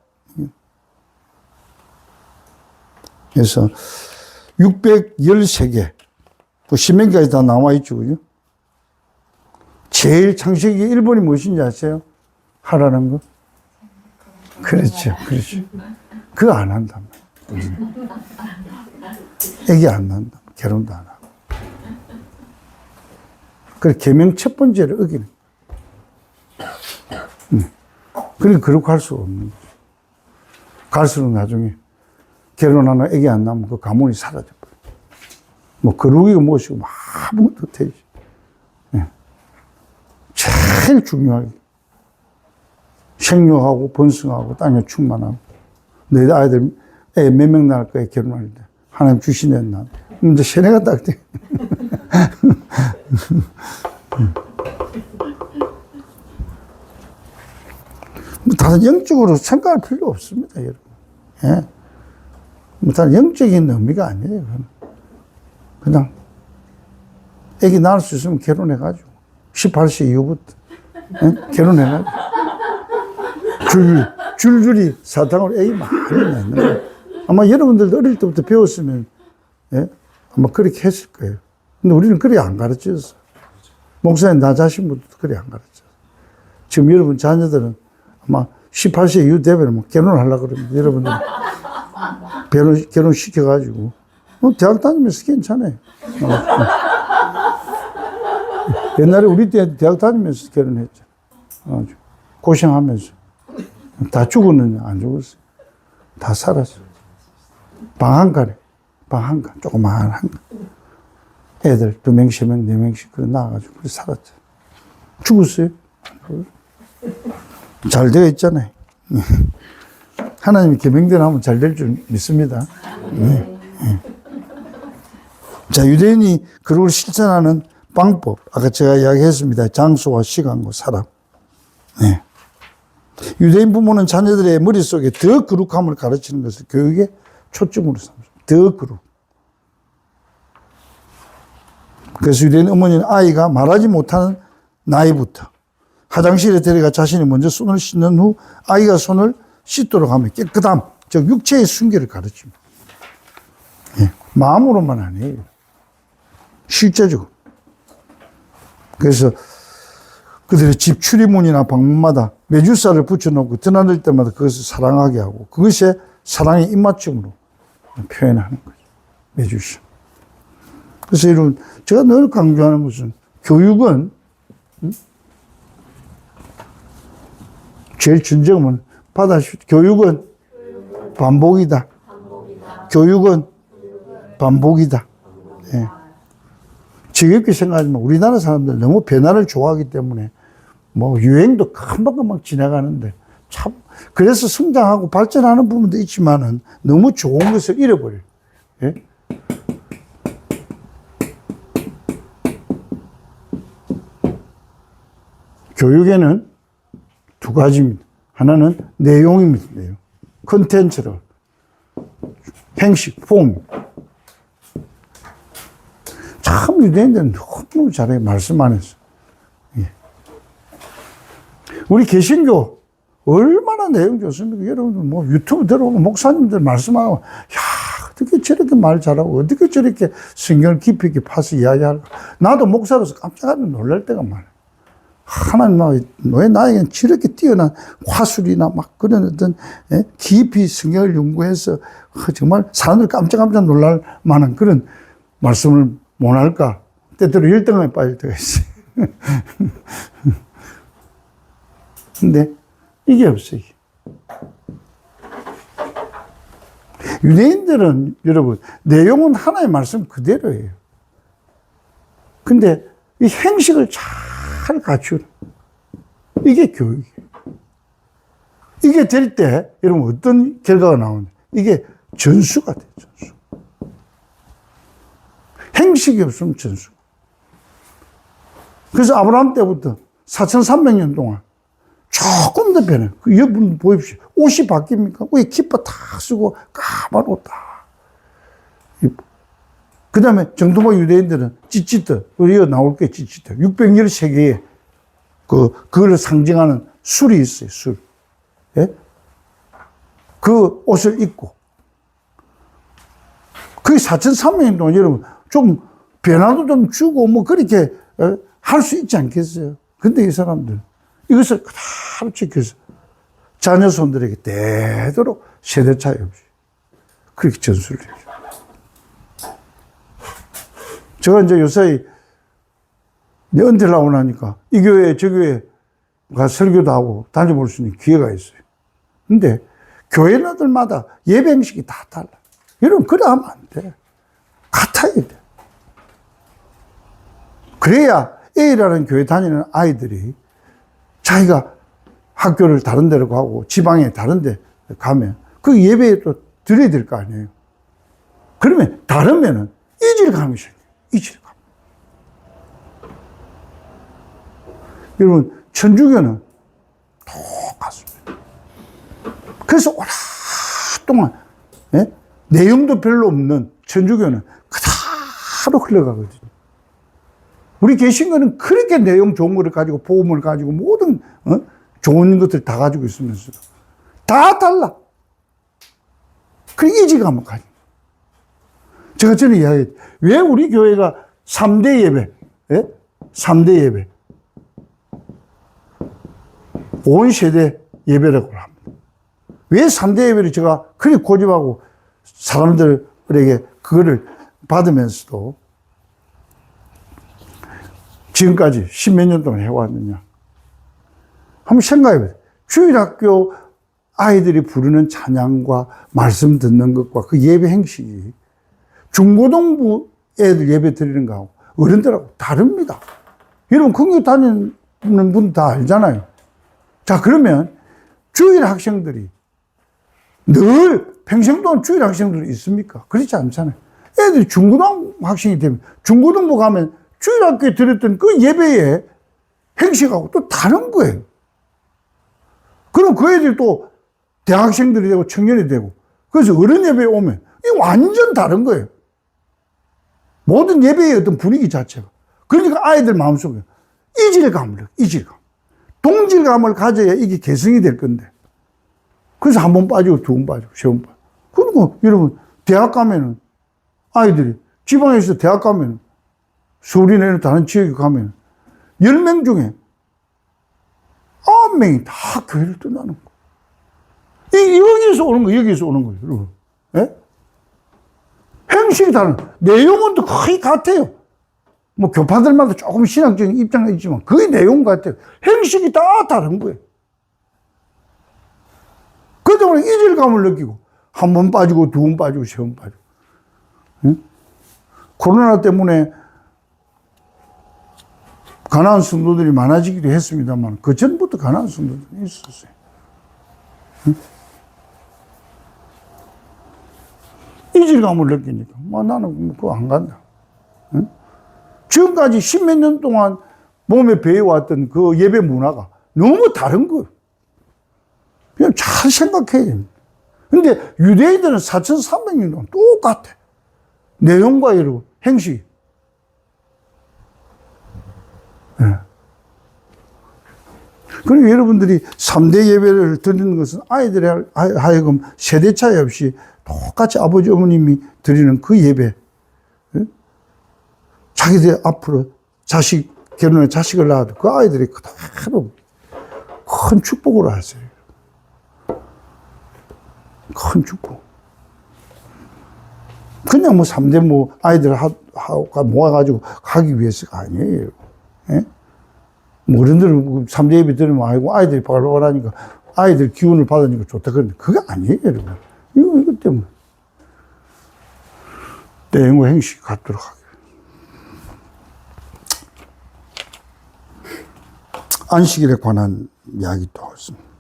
그래서 613개. 또 신명기까지 다 나와 있죠. 그죠? 제일 창세기 1번이 무엇인지 아세요? 하라는 거? 그렇죠. 그거 안 한단 말이에요. 애기 안 난다. 결혼도 안 하고. 그래, 계명 첫 번째를 어기는 거예요. 그러니까 그렇게 할 수가 없는 거죠. 갈수록 나중에 결혼하나 애기 안 나면 그 가문이 사라져버려요. 뭐, 거룩이고 무엇이고 아무것도 되지. 네. 제일 중요하게. 생육하고 번성하고 땅에 충만하고. 너희 아이들 애 몇 명 낳을 거야, 결혼할 때. 하나님 주시는 날. 근데 세뇌가 딱 돼. 다른 영적으로 생각할 필요 없습니다, 여러분. 예. 다른 영적인 의미가 아니에요. 그냥, 애기 낳을 수 있으면 결혼해가지고, 18세 이후부터, 예? 결혼해가지고, 줄줄이 사탕으로 애기 많이 낳는 거예요. 아마 여러분들도 어릴 때부터 배웠으면, 예? 아마 그렇게 했을 거예요. 근데 우리는 그렇게 안 가르쳤어. 목사님, 나 자신부터 그렇게 안 가르쳤어. 지금 여러분 자녀들은 아마 18세 이후 되면 뭐 결혼을 하려고 그러면 여러분들 결혼시켜가지고 대학 다니면서 괜찮아요. 옛날에 우리 때 대학 다니면서 결혼했죠. 아주 고생하면서. 다 죽었는데 안 죽었어요. 다 살았어요. 방 한 칸에, 방 한 칸, 조그마한 한 칸. 애들 2명, 3명, 4명씩 그래 나와가지고 그래 살았죠. 죽었어요. 잘 되어 있잖아요. 하나님이 계명대로 잘 될 줄 믿습니다. 자, 유대인이 그걸 실천하는 방법. 아까 제가 이야기했습니다. 장소와 시간과 사람. 네. 유대인 부모는 자녀들의 머릿속에 더 거룩함을 가르치는 것을 교육의 초점으로 삼습니다. 더 거룩. 그래서 유대인 어머니는 아이가 말하지 못하는 나이부터 화장실에 데려가 자신이 먼저 손을 씻는 후 아이가 손을 씻도록 하며 깨끗함, 즉 육체의 순결을 가르칩니다. 예, 마음으로만 아니에요. 실제적으로. 그래서 그들의 집 출입문이나 방문마다 메주사를 붙여놓고 드나들 때마다 그것을 사랑하게 하고 그것이 사랑의 입맞춤으로 표현하는 거죠. 메주사. 그래서 여러분, 제가 늘 강조하는 것은 교육은 제일 진정은 교육은 반복이다. 교육은 반복이다. 예. 지겹게 생각하지만 우리나라 사람들 너무 변화를 좋아하기 때문에 뭐 유행도 금방금방 지나가는데 참 그래서 성장하고 발전하는 부분도 있지만은 너무 좋은 것을 잃어버려요. 예? 교육에는 2가지입니다. 하나는 내용입니다. 내용. 컨텐츠로. 행식, 폼. 참 유대인들은 너무 잘해요. 말씀 안에서. 예. 우리 개신교 얼마나 내용 좋습니까? 여러분 뭐 유튜브 들어오고 목사님들 말씀하고 야 어떻게 저렇게 말 잘하고 어떻게 저렇게 성경을 깊이 있게 파서 이야기할까. 나도 목사로서 깜짝 놀랄 때가 많아요. 하나님, 왜 나에겐 저렇게 뛰어난 화술이나 막 그런 어떤, 깊이 성경을 연구해서 정말 사람들 깜짝 놀랄 만한 그런 말씀을 못 할까? 때때로 열등감에 빠질 때가 있어요. 근데 이게 없어요. 유대인들은 여러분, 내용은 하나의 말씀 그대로예요. 근데 이 행식을 잘 갖추는 이게 교육이에요. 이게 될 때 여러분 어떤 결과가 나오냐? 이게 전수가 돼요. 전수. 행식이 없으면 전수. 그래서 아브라함 때부터 4,300년 동안 조금 더 변해요. 여러분 보십시오. 옷이 바뀝니까? 왜 기뻐 탁 쓰고 까만 옷 다. 그 다음에 정통파 유대인들은 찌찌뜨, 이거 나올 게 찌찌뜨. 613개의 그걸 상징하는 술이 있어요, 술. 예? 그 옷을 입고. 그게 4,300년 동안 여러분 좀 변화도 좀 주고 뭐 그렇게 할 수 있지 않겠어요? 근데 이 사람들 이것을 그대로 지켜서 자녀 손들에게 되도록 세대 차이 없이 그렇게 전수를 해요. 제가 이제 요사이 은퇴를 하고 나니까 이 교회, 저 교회 가 설교도 하고 다녀볼 수 있는 기회가 있어요. 근데 교회들마다 예배 형식이 다 달라. 여러분, 그래 하면 안 돼. 같아야 돼. 그래야 A라는 교회 다니는 아이들이 자기가 학교를 다른 데로 가고 지방에 다른 데 가면 그 예배에 또 드려야 될 거 아니에요. 그러면 다르면은 이질감이 생겨요. 이질감. 여러분, 천주교는 똑같습니다. 그래서 오랫동안, 예? 내용도 별로 없는 천주교는 그대로 흘러가거든요. 우리 개신교는 그렇게 내용 좋은 거를 가지고, 복음을 가지고, 모든, 좋은 것들 다 가지고 있으면서 다 달라. 그 이질감을 가지고. 제가 전에 이야기했죠. 왜 우리 교회가 3대 예배, 예? 3대 예배. 온 세대 예배라고 합니다. 왜 3대 예배를 제가 그렇게 고집하고 사람들에게 그거를 받으면서도 지금까지 십몇 년 동안 해왔느냐. 한번 생각해봐요. 주일학교 아이들이 부르는 찬양과 말씀 듣는 것과 그 예배 행식이 중고등부 애들 예배 드리는 거하고 어른들하고 다릅니다. 여러분, 큰교 다니는 분 다 알잖아요. 자, 그러면 주일 학생들이 늘 평생 동안 주일 학생들이 있습니까? 그렇지 않잖아요. 애들이 중고등 학생이 되면 중고등부 가면 주일 학교에 들었던 그 예배의 행식하고 또 다른 거예요. 그럼 그 애들이 또 대학생들이 되고 청년이 되고 그래서 어른 예배에 오면 이게 완전 다른 거예요. 모든 예배의 어떤 분위기 자체가. 그러니까 아이들 마음속에 이질감. 동질감을 가져야 이게 개성이 될 건데. 그래서 한 번 빠지고 두 번 빠지고 세 번 빠지고. 그리고 여러분, 대학 가면은 아이들이 지방에서 대학 가면은 서울이 내는 다른 지역에 가면 10명 중에 9명이 다 교회를 떠나는 거. 여기서 오는 거예요, 여러분. 예? 행식이 다른, 내용은 또 거의 같아요. 뭐 교파들마다 조금 신앙적인 입장이 있지만 거의 내용 같아요. 행식이 다 다른 거예요. 그 때문에 이질감을 느끼고 한 번 빠지고 두 번 빠지고 세 번 빠지고. 응? 코로나 때문에 가난한 성도들이 많아지기도 했습니다만 그 전부터 가난한 성도들이 있었어요. 응? 이질감을 느끼니까 나는 그거 안 간다. 응? 지금까지 십몇 년 동안 몸에 배워왔던 그 예배 문화가 너무 다른 거예요. 그냥 잘 생각해야 됩니다. 근데 유대인들은 4,300년 동안 똑같아. 내용과 여러분, 행식. 네. 그리고 여러분들이 3대 예배를 드리는 것은 아이들이 하여금 세대 차이 없이 똑같이 아버지, 어머님이 드리는 그 예배. 자기들 앞으로 결혼해 자식을 낳아도 그 아이들이 그대로 큰 축복으로 하세요. 큰 축복. 그냥 뭐 3대 아이들 모아가지고 가기 위해서가 아니에요. 예? 어른들 3대 예배 들으면 아이고 아이들이 발발하니까 하니까 아이들 기운을 받으니까 좋다. 그런데 그게 아니에요, 여러분. 이거 때문에. 내용과 행식이 같도록 하게. 안식일에 관한 이야기 또 있습니다.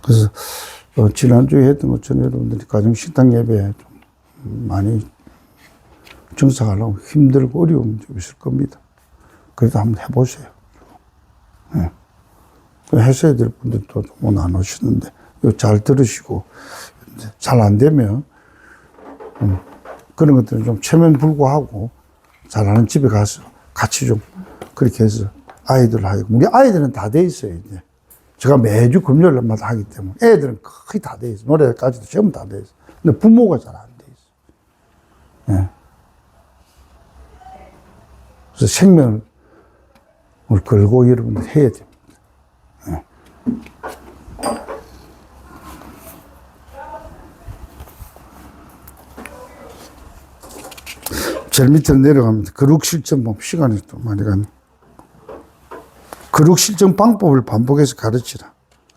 그래서 지난주에 했던 것처럼 여러분들이 가정식당 예배에 좀 많이 정착하려고 힘들고 어려움이 좀 있을 겁니다. 그래도 한번 해보세요. 네. 하셔야 될 분들도 뭐 나누시는데 잘 들으시고 잘 안 되면 그런 것들은 좀 체면 불구하고 잘하는 집에 가서 같이 좀 그렇게 해서 아이들 하고 우리 아이들은 다 돼 있어요. 이제 제가 매주 금요일마다 하기 때문에 애들은 거의 다 돼 있어. 노래까지도 전부 다 돼 있어. 근데 부모가 잘 안 돼 있어. 네. 그래서 생명을 걸고 여러분들 해야 됩니다. 네. 제일 밑으로 내려갑니다. 거룩 실천 법 시간이 또 많이 가네. 거룩 실천 방법을 반복해서 가르치라.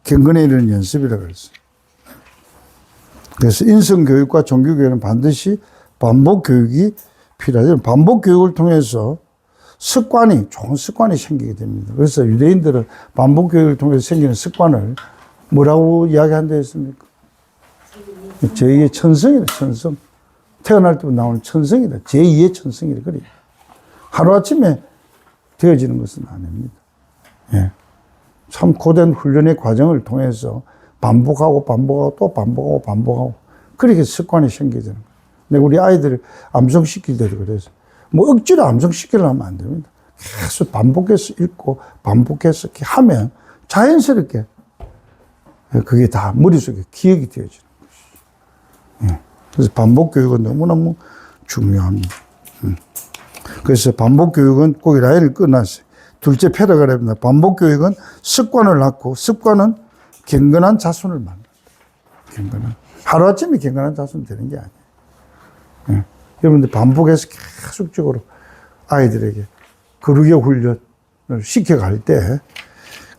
경건에 이르는 연습이라고 그랬어요. 그래서 인성교육과 종교교육은 반드시 반복 교육이 필요하죠. 반복 교육을 통해서 좋은 습관이 생기게 됩니다. 그래서 유대인들은 반복 교육을 통해서 생기는 습관을 뭐라고 이야기한다 했습니까? 제2의 천성이다, 천성. 태어날 때부터 나오는 천성이다. 제2의 천성이다. 그래요. 하루아침에 되어지는 것은 아닙니다. 예. 참 고된 훈련의 과정을 통해서 반복하고 또 반복하고 그렇게 습관이 생기게 되는 거예요. 근데 우리 아이들을 암송시킬 때도 그래서 뭐 억지로 암송시키려고 하면 안 됩니다. 계속 반복해서 읽고 반복해서 이렇게 하면 자연스럽게 그게 다 머릿속에 기억이 되어지는 것이죠. 예. 그래서 반복 교육은 너무너무 중요합니다. 그래서 반복 교육은 꼭 이 라인을 끊었어요. 둘째 패러그래프입니다. 반복 교육은 습관을 낳고 습관은 경건한 자손을 만든다. 경건한. 하루아침에 경건한 자손 되는 게 아니에요. 예. 여러분들 반복해서 계속적으로 아이들에게 거룩의 훈련을 시켜갈 때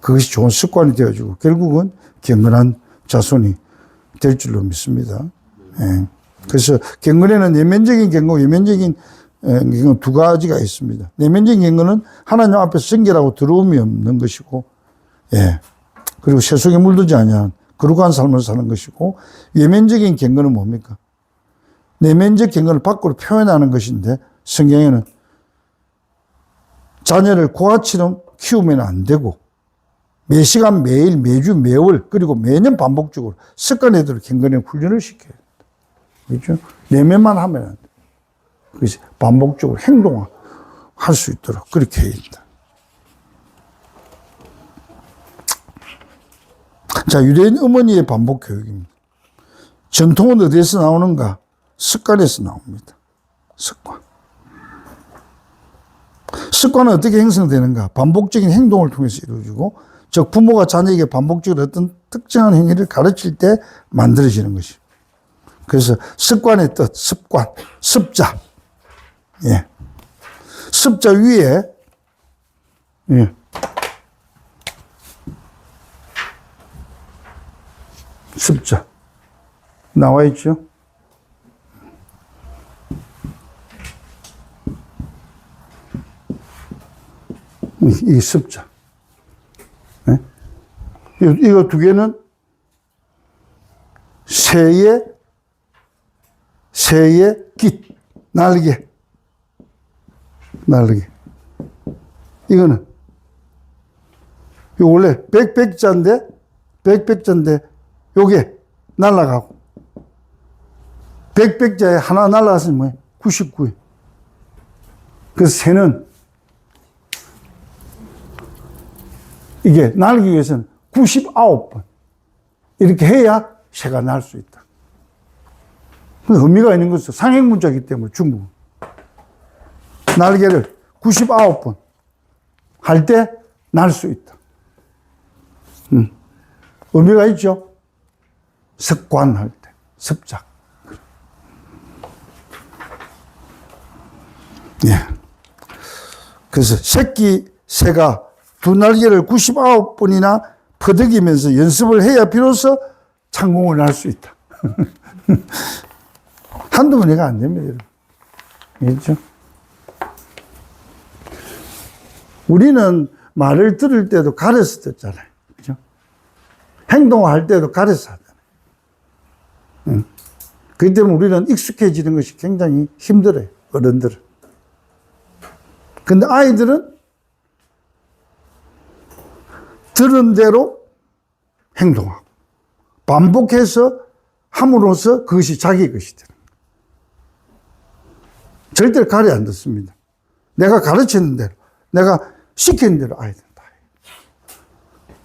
그것이 좋은 습관이 되어지고 결국은 경건한 자손이 될 줄로 믿습니다. 예. 그래서 경건에는 내면적인 경건, 외면적인 경건 두 가지가 있습니다. 내면적인 경건은 하나님 앞에서 정결하고 더러움이 없는 것이고, 예. 그리고 세속에 물들지 아니한 거룩한 삶을 사는 것이고, 외면적인 경건은 뭡니까? 내면적 경건을 밖으로 표현하는 것인데, 성경에는 자녀를 고아처럼 키우면 안 되고, 매 시간, 매일, 매주, 매월, 그리고 매년 반복적으로 습관에들 경건의 훈련을 시켜야 된다. 그렇죠? 내면만 하면 안 돼. 그래서 반복적으로 행동할 수 있도록 그렇게 해야 된다. 자, 유대인 어머니의 반복 교육입니다. 전통은 어디에서 나오는가? 습관에서 나옵니다. 습관. 습관은 어떻게 형성되는가? 반복적인 행동을 통해서 이루어지고, 즉 부모가 자녀에게 반복적으로 어떤 특정한 행위를 가르칠 때 만들어지는 것이죠. 그래서 습관의 뜻, 습관, 습자. 예. 습자 위에, 예. 습자. 나와 있죠? 이 습자. 네? 이거 두 개는 새의 깃, 날개. 이거는, 이거 원래 백자인데, 요게 날아가고, 백자에 하나 날아갔으면 뭐예요? 99. 그래서 새는 이게 날기 위해서는 99번 이렇게 해야 새가 날 수 있다. 의미가 있는 것은 상행문자이기 때문에 중국은 날개를 99번 할 때 날 수 있다. 의미가 있죠. 습관할 때, 습작. 예. 그래서 새가 두 날개를 99번이나 퍼득이면서 연습을 해야 비로소 창공을 할 수 있다. 한두 번이가 안 됩니다, 여러분. 그렇죠? 우리는 말을 들을 때도 가려서 듣잖아요. 그죠? 행동할 때도 가려서 하잖아요. 그렇기 때문에 우리는 익숙해지는 것이 굉장히 힘들어요, 어른들은. 근데 아이들은 들은 대로 행동하고 반복해서 함으로써 그것이 자기 것이 되는 거예요. 절대로 가려 안 듣습니다. 내가 가르치는 대로, 내가 시키는 대로 아이들은 다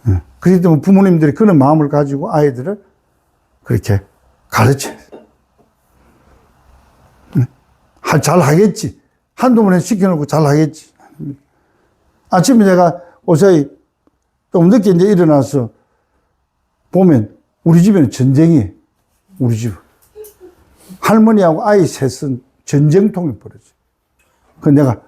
해요. 그렇기 때문에 부모님들이 그런 마음을 가지고 아이들을 그렇게 가르쳐야 돼요. 잘 하겠지. 한두 번에 시켜놓고 잘 하겠지. 아침에 내가 오사이 좀 늦게 이제 일어나서 보면 우리 집에는 전쟁이에요. 우리 집. 할머니하고 아이 셋은 전쟁통이 벌어져. 그래서 내가,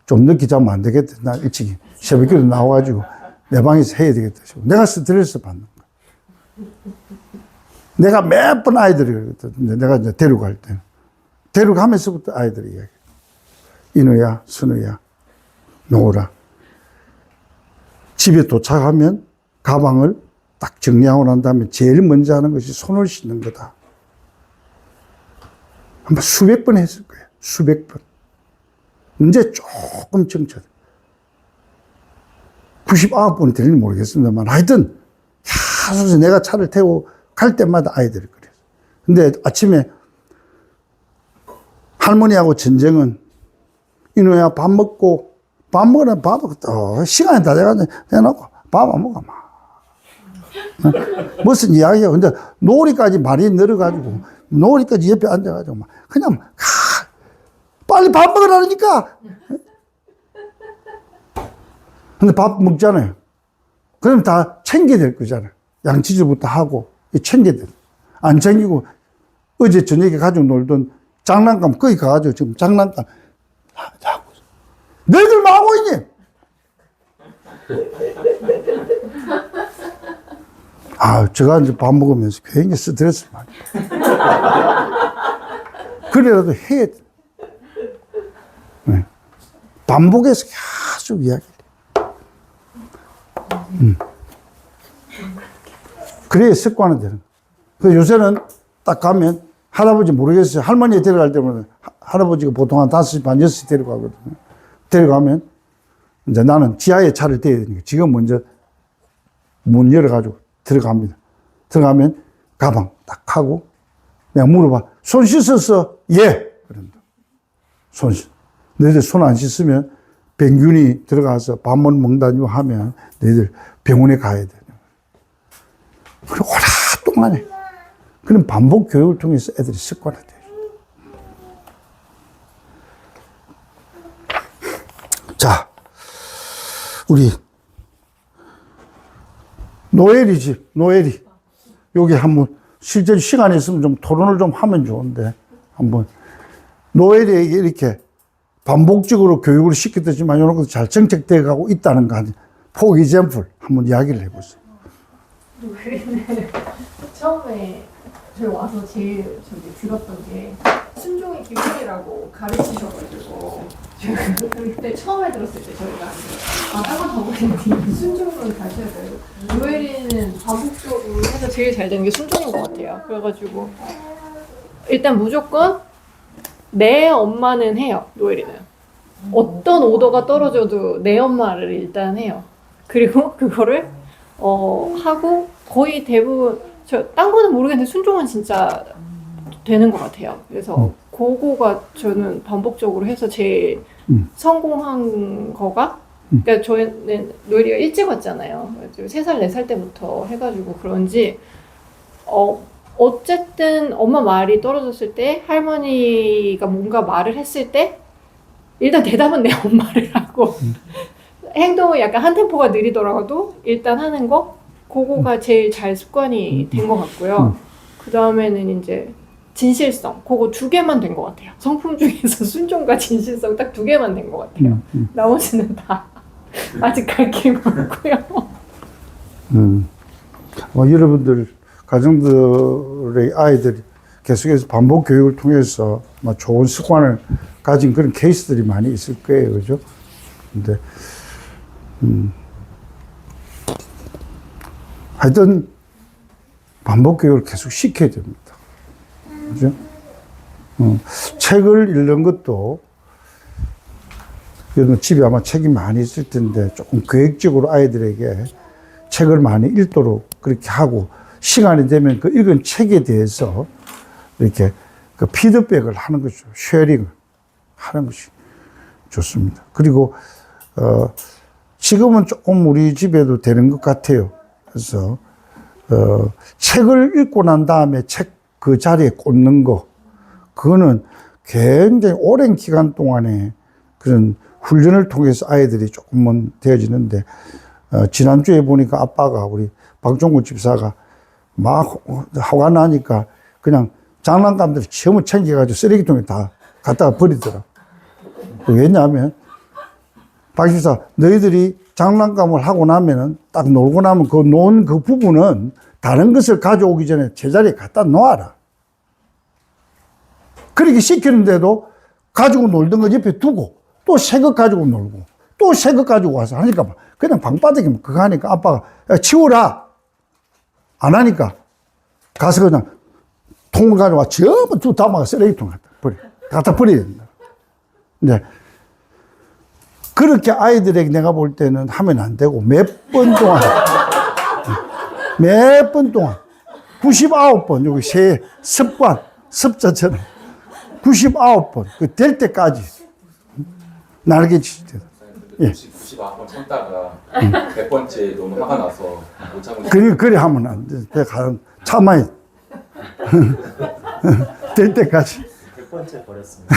좀 늦게 자면 안 되겠다. 나 일찍 새벽에 나와가지고 내 방에서 해야 되겠다. 내가 스트레스 받는 거야. 내가 몇 번 아이들이 그랬거든. 내가 이제 데려갈 때. 데려가면서부터 아이들이 이야기해. 인우야, 선우야, 노우라. 집에 도착하면 가방을 딱 정리하고 난 다음에 제일 먼저 하는 것이 손을 씻는 거다. 아마 수백 번 했을 거예요. 수백 번. 이제 조금 정착. 99번이 될지 모르겠습니다만 하여튼 계속 내가 차를 태우고 갈 때마다 아이들이 그래요. 근데 아침에 할머니하고 전쟁은 이놈야 밥 먹고 밥 먹으라 또 시간이 다 돼가지고 해놓고 밥 안 먹어 막 무슨 이야기야. 근데 놀이까지 말이 늘어가지고 놀이까지 옆에 앉아가지고 막 그냥 빨리 밥 먹으라니까. 근데 밥 먹잖아요. 그럼 다 챙겨야 될 거잖아요. 양치질부터 하고 챙겨야 돼. 안 챙기고 어제 저녁에 가지고 놀던 장난감 거기 가가지고 지금 장난감 하고 있어. 너희들 뭐 하고 있니? 제가 이제 밥 먹으면서 굉장히 스트레스를 많이 그래라도 해야 돼. 네. 반복해서 계속 이야기를 해. 그래야 습관이 되는 거예요. 요새는 딱 가면 할아버지 모르겠어요. 할머니 데려갈 때면 할아버지가 보통 한 5시 반, 6시 데려가거든요. 데려가면 이제 나는 지하에 차를 대야 되니까 지금 먼저 문 열어가지고 들어갑니다. 들어가면 가방 딱 하고 내가 물어봐. 손 씻었어? 예. 그런다. 손 씻. 너희들 손 안 씻으면 병균이 들어가서 밥 못 먹다니 하면 너희들 병원에 가야 돼. 그리고 오랫동안 해. 그럼 반복 교육을 통해서 애들이 습관화돼요. 자, 우리 노엘이 집, 노엘이. 여기 한번 실제로 시간이 있으면 좀 토론을 좀 하면 좋은데 한번 노엘이에게 이렇게 반복적으로 교육을 시켰지만 이런 것도 잘 정책되어 가고 있다는 거 포 이젠플 한번 이야기를 해보세요. 노엘이는 처음에 저희 와서 제일 들었던 게 순종의 기본이라고 가르치셔가지고 제가 그때 처음에 들었을 때 저희가 따가 더보이는 순종을 가셔야 돼요. 노엘이는 반복적으로 해서 제일 잘 되는 게 순종인 것 같아요. 그래가지고 일단 무조건 내 엄마는 해요. 노엘이는 어떤 오더가 떨어져도 내 엄마를 일단 해요. 그리고 그거를 하고 거의 대부분 딴 거는 모르겠는데 순종은 진짜 되는 것 같아요. 그래서 그거가 저는 반복적으로 해서 제일 성공한 거가 그러니까 저희는 노엘이가 일찍 왔잖아요. 3살, 4살 때부터 해가지고 그런지 어쨌든 엄마 말이 떨어졌을 때 할머니가 뭔가 말을 했을 때 일단 대답은 내 엄마를 하고 행동을 약간 한 템포가 느리더라도 일단 하는 거 그거가 제일 잘 습관이 된 것 같고요. 그 다음에는 이제 진실성 그거 2개만 된 것 같아요. 성품 중에서 순종과 진실성 딱 2개만 된 것 같아요. 나머지는 다 아직 갈 길 많고요. 여러분들 가정들의 아이들이 계속해서 반복 교육을 통해서 좋은 습관을 가진 그런 케이스들이 많이 있을 거예요, 그죠? 근데 하여튼 반복 교육을 계속 시켜야 됩니다. 그죠? 책을 읽는 것도 여러분 집에 아마 책이 많이 있을 텐데 조금 계획적으로 아이들에게 책을 많이 읽도록 그렇게 하고 시간이 되면 그 읽은 책에 대해서 이렇게 그 피드백을 하는 거죠. 쉐어링을 하는 것이 좋습니다. 그리고 지금은 조금 우리 집에도 되는 것 같아요. 그래서 책을 읽고 난 다음에 책 그 자리에 꽂는 거 그거는 굉장히 오랜 기간 동안에 그런 훈련을 통해서 아이들이 조금은 되어지는데 지난주에 보니까 아빠가 우리 박종구 집사가 막 화가 나니까 그냥 장난감들 전부 챙겨가지고 쓰레기통에 다 갖다가 버리더라고. 왜냐하면 박 집사 너희들이 장난감을 하고 나면은 딱 놀고 나면 그 놓은 그 부분은 다른 것을 가져오기 전에 제자리에 갖다 놓아라. 그렇게 시키는데도 가지고 놀던 거 옆에 두고 또 새 것 가지고 놀고 또 새 것 가지고 와서 하니까 그냥 방바닥에 그거 하니까 아빠가 야, 치우라. 안 하니까 가서 그냥 통을 가져와 전부 두 담아가 쓰레기통 갖다 버려야 된다. 이제 그렇게 아이들에게 내가 볼 때는 하면 안 되고 몇 번 동안 99번 여기 새 습관 습자처럼 99번 그 될 때까지 날개 치죠. 예. 99번 참다가 100번째 너무 화가 나서 못 참고 그래 하면 안 돼. 참아야 될 때까지. 100번째 버렸습니다.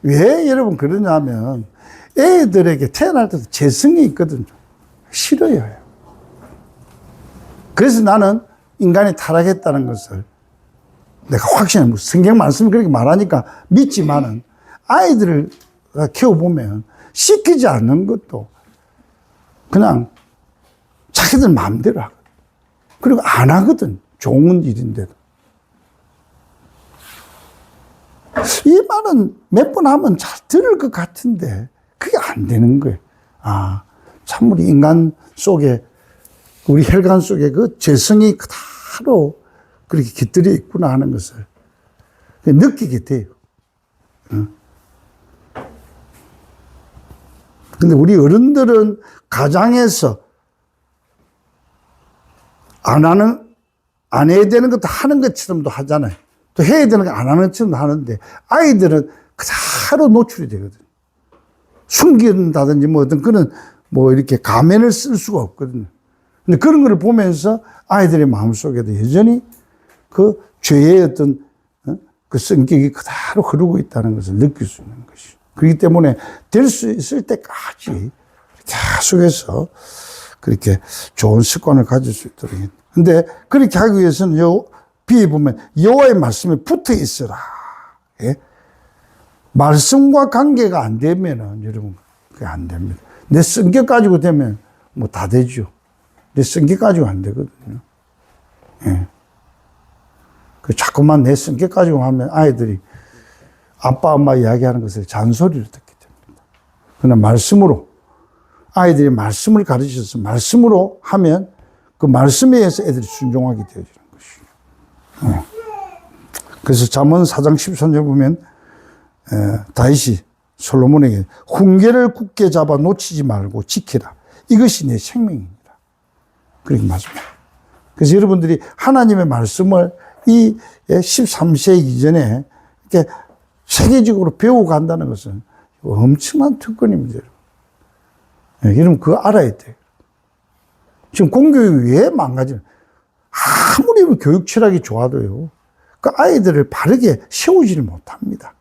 왜 여러분 그러냐면 애들에게 태어날 때도 재성이 있거든요. 싫어요. 그래서 나는 인간이 타락했다는 것을 내가 확신해. 성경 말씀을 그렇게 말하니까 믿지만은 아이들을 키워보면 시키지 않는 것도 그냥 자기들 마음대로 하거든. 그리고 안 하거든. 좋은 일인데도. 이 말은 몇 번 하면 잘 들을 것 같은데 그게 안 되는 거예요. 아, 참 우리 인간 속에 우리 혈관 속에 그 죄성이 그대로 그렇게 깃들여 있구나 하는 것을 느끼게 돼요. 근데 우리 어른들은 가장에서 안 해야 되는 것도 하는 것처럼도 하잖아요. 또 해야 되는 거 안 하는 것처럼도 하는데 아이들은 그대로 노출이 되거든요. 숨긴다든지 뭐 어떤 그런 뭐 이렇게 가면을 쓸 수가 없거든요. 근데 그런 걸 보면서 아이들의 마음속에도 여전히 그 죄의 어떤 그 성격이 그대로 흐르고 있다는 것을 느낄 수 있는 것이죠. 그렇기 때문에 될 수 있을 때까지 계속해서 그렇게 좋은 습관을 가질 수 있도록. 근데 그렇게 하기 위해서는 비에 보면 여호와의 말씀에 붙어 있어라. 예? 말씀과 관계가 안 되면은 여러분 그게 안 됩니다. 내 성격 가지고 되면 뭐 다 되죠. 내 성격 가지고 안 되거든요. 예. 그 자꾸만 내 성격 가지고 하면 아이들이 아빠 엄마 이야기하는 것을 잔소리를 듣게 됩니다. 그러나 말씀으로 아이들이 말씀을 가르쳐서 말씀으로 하면 그 말씀에 의해서 애들이 순종하게 되어지는 것이죠. 예. 그래서 잠언 4장 13절 보면 다윗이 솔로몬에게 훈계를 굳게 잡아 놓치지 말고 지키라. 이것이 내 생명입니다. 그렇게 말씀합니다. 그래서 여러분들이 하나님의 말씀을 이 13세 이전에 이렇게 세계적으로 배워간다는 것은 엄청난 특권입니다. 여러분 그거 알아야 돼요. 지금 공교육이 왜 망가지는 아무리 교육 철학이 좋아도요. 그 아이들을 바르게 세우지를 못합니다.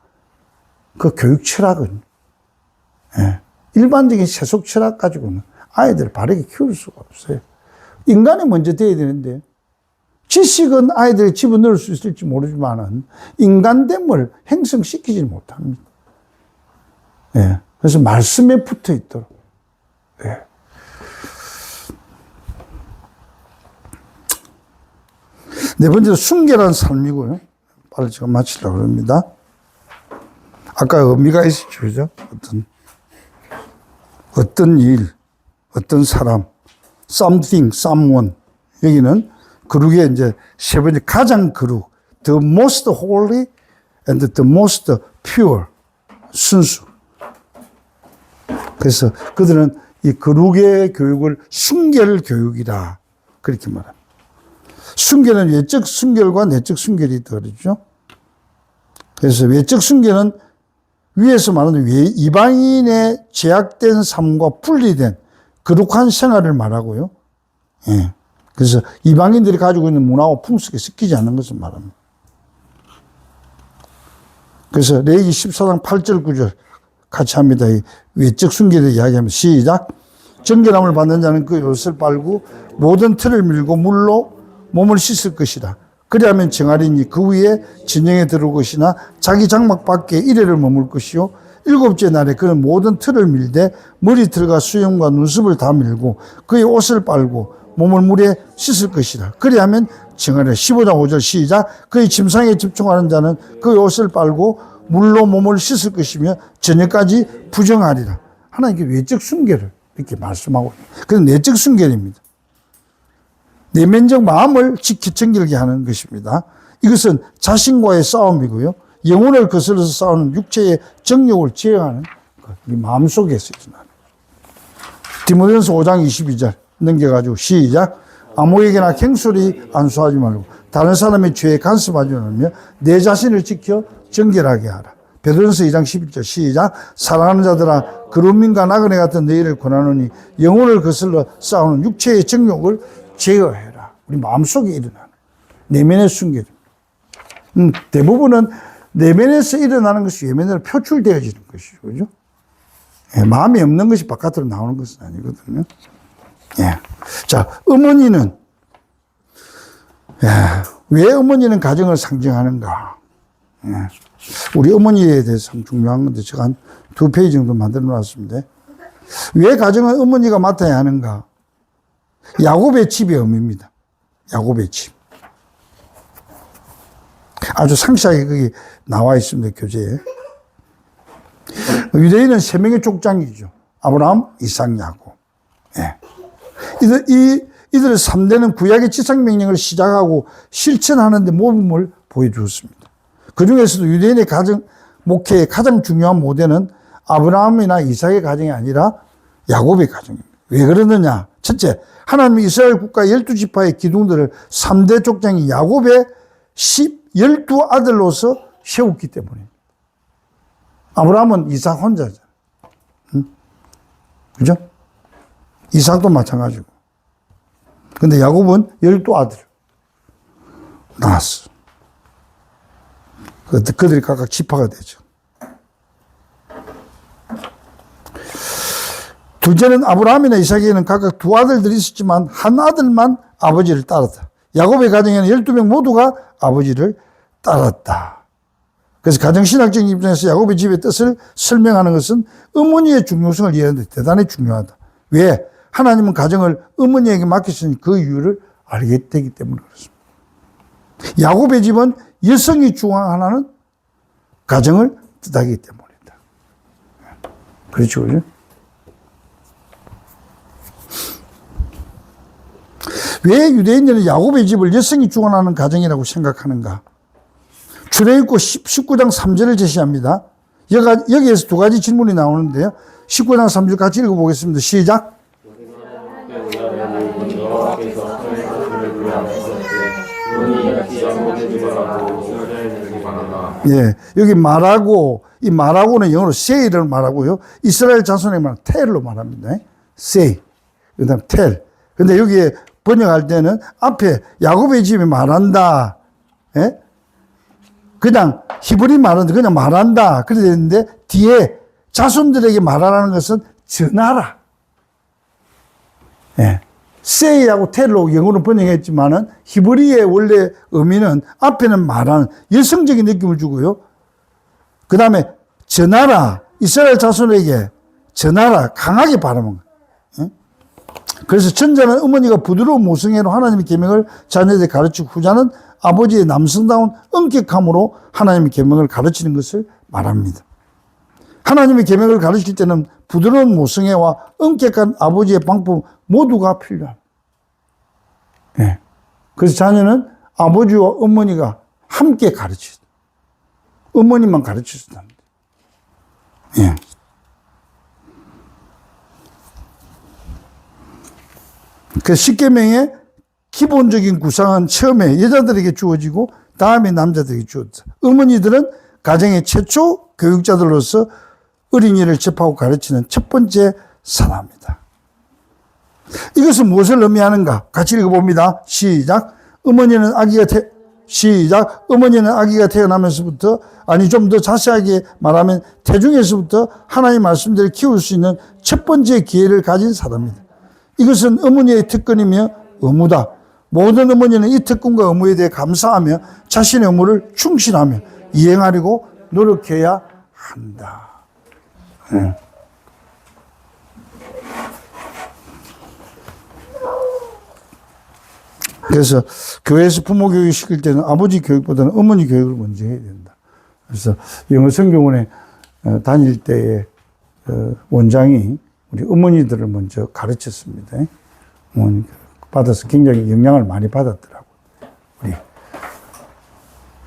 그 교육 철학은 일반적인 세속 철학 가지고는 아이들을 바르게 키울 수가 없어요. 인간이 먼저 돼야 되는데 지식은 아이들이 집어넣을 수 있을지 모르지만은 인간됨을 형성시키지 못합니다. 예. 그래서 말씀에 붙어 있도록. 예. 네 번째로 순결한 삶이고요. 빨리 제가 마치려고 합니다. 아까 의미가 있었죠, 그죠? 어떤 일, 어떤 사람, something, someone. 여기는 거룩의 이제 세 번째 가장 거룩, the most holy and the most pure, 순수. 그래서 그들은 이 거룩의 교육을 순결 교육이다. 그렇게 말합니다. 순결은 외적 순결과 내적 순결이 다르죠. 그래서 외적 순결은 위에서 말하는 이방인의 제약된 삶과 분리된 거룩한 생활을 말하고요. 예. 그래서 이방인들이 가지고 있는 문화와 풍속에 섞이지 않는 것을 말합니다. 그래서 레위기 14장 8절 9절 같이 합니다. 이 외적 순결을 이야기하면 시작. 정결함을 받는 자는 그 옷을 빨고 모든 틀을 밀고 물로 몸을 씻을 것이라. 그리하면 정하리니 그 위에 진영에 들어올 것이나 자기 장막 밖에 이래를 머물 것이요. 일곱째 날에 그는 모든 틀을 밀되 머리털과 수염과 눈썹을 다 밀고 그의 옷을 빨고 몸을 물에 씻을 것이라. 그리하면 정하리라. 15장 5절 시작. 그의 침상에 집중하는 자는 그의 옷을 빨고 물로 몸을 씻을 것이며 저녁까지 부정하리라. 하나님께 외적 순결을 이렇게 말씀하고 있습니다. 그건 내적 순결입니다. 내면적 마음을 지키 정결게 하는 것입니다. 이것은 자신과의 싸움이고요. 영혼을 거슬러서 싸우는 육체의 정욕을 제어하는 것. 이 마음속에서 일어나는 거죠. 디모데전서 5장 22절 넘겨가지고 시작. 아무에게나 갱소리 안수하지 말고 다른 사람의 죄에 간섭하지 말며 내 자신을 지켜 정결하게 하라. 베드로전서 2장 11절 시작. 사랑하는 자들아 그루민과 나그네 같은 너희를 권하노니 영혼을 거슬러 싸우는 육체의 정욕을 제어해라. 우리 마음속에 일어나는 내면의 순결입니다. 대부분은 내면에서 일어나는 것이 외면으로 표출되어지는 것이죠. 그죠? 예, 마음이 없는 것이 바깥으로 나오는 것은 아니거든요. 예. 자, 어머니는, 예, 왜 어머니는 가정을 상징하는가? 예. 우리 어머니에 대해서 참 중요한 건데, 제가 한 2페이지 정도 만들어 놨습니다. 왜 가정은 어머니가 맡아야 하는가? 야곱의 집의 의미입니다. 야곱의 집. 아주 상세하게 거기 나와 있습니다, 교재에. 유대인은 3명의 족장이죠. 아브라함, 이삭, 야곱. 예. 이들의 3대는 구약의 지상명령을 시작하고 실천하는 데 모범을 보여주었습니다. 그 중에서도 유대인의 가정, 목회의 가장 중요한 모델은 아브라함이나 이삭의 가정이 아니라 야곱의 가정입니다. 왜 그러느냐? 첫째, 하나님이 이스라엘 국가 12지파의 기둥들을 3대 족장인 야곱의 12아들로서 세웠기 때문입니다. 아브라함은 이삭 혼자잖아. 응? 그죠? 이삭도 마찬가지고. 근데 야곱은 12아들 낳았어. 그들이 각각 지파가 되죠. 둘째는 아브라함이나 이삭에게는 각각 2아들들이 있었지만 한 아들만 아버지를 따랐다. 야곱의 가정에는 12명 모두가 아버지를 따랐다. 그래서 가정신학적인 입장에서 야곱의 집의 뜻을 설명하는 것은 어머니의 중요성을 이해하는 데 대단히 중요하다. 왜? 하나님은 가정을 어머니에게 맡기시니 그 이유를 알게 되기 때문에 그렇습니다. 야곱의 집은 여성이 중앙하는 가정을 뜻하기 때문이다. 그렇죠, 그죠? 왜 유대인들은 야곱의 집을 여성이 중원하는 가정이라고 생각하는가? 출애굽기 19장 3절을 제시합니다. 여기에서 2가지 질문이 나오는데요. 19장 3절 같이 읽어보겠습니다. 시작. 예, 여기 말하고, 이 말하고는 영어로 say를 말하고요. 이스라엘 자손의 말 텔로 말합니다. say. 그 다음 텔. 근데 여기에 번역할 때는 앞에 야곱의 집에 말한다. 예? 그냥 히브리 말은 그냥 말한다. 그래 되는데 뒤에 자손들에게 말하라는 것은 전하라. 예. say하고 텔로 영어로 번역했지만은 히브리의 원래 의미는 앞에는 말하는 여성적인 느낌을 주고요. 그 다음에 전하라. 이스라엘 자손에게 전하라. 강하게 바라는 거예요. 그래서 전자는 어머니가 부드러운 모성애로 하나님의 계명을 자녀들에게 가르치고 후자는 아버지의 남성다운 엄격함으로 하나님의 계명을 가르치는 것을 말합니다. 하나님의 계명을 가르칠 때는 부드러운 모성애와 엄격한 아버지의 방법 모두가 필요합니다. 예. 그래서 자녀는 아버지와 어머니가 함께 가르치다. 어머니만 가르치지도 않는다. 예. 그 십계명의 기본적인 구상은 처음에 여자들에게 주어지고 다음에 남자들에게 주어졌다. 어머니들은 가정의 최초 교육자들로서 어린이를 접하고 가르치는 첫 번째 사람입니다. 이것은 무엇을 의미하는가? 같이 읽어봅니다. 시작. 어머니는 아기가 태어나면서부터, 아니 좀 더 자세하게 말하면 태중에서부터 하나님의 말씀대로 키울 수 있는 첫 번째 기회를 가진 사람입니다. 이것은 어머니의 특권이며 의무다. 모든 어머니는 이 특권과 의무에 대해 감사하며 자신의 의무를 충실하며 이행하려고 노력해야 한다. 네. 그래서 교회에서 부모 교육을 시킬 때는 아버지 교육보다는 어머니 교육을 먼저 해야 된다. 그래서 영어 성경원에 다닐 때에 원장이 우리 어머니들을 먼저 가르쳤습니다. 어머니 받아서 굉장히 영향을 많이 받았더라고요. 우리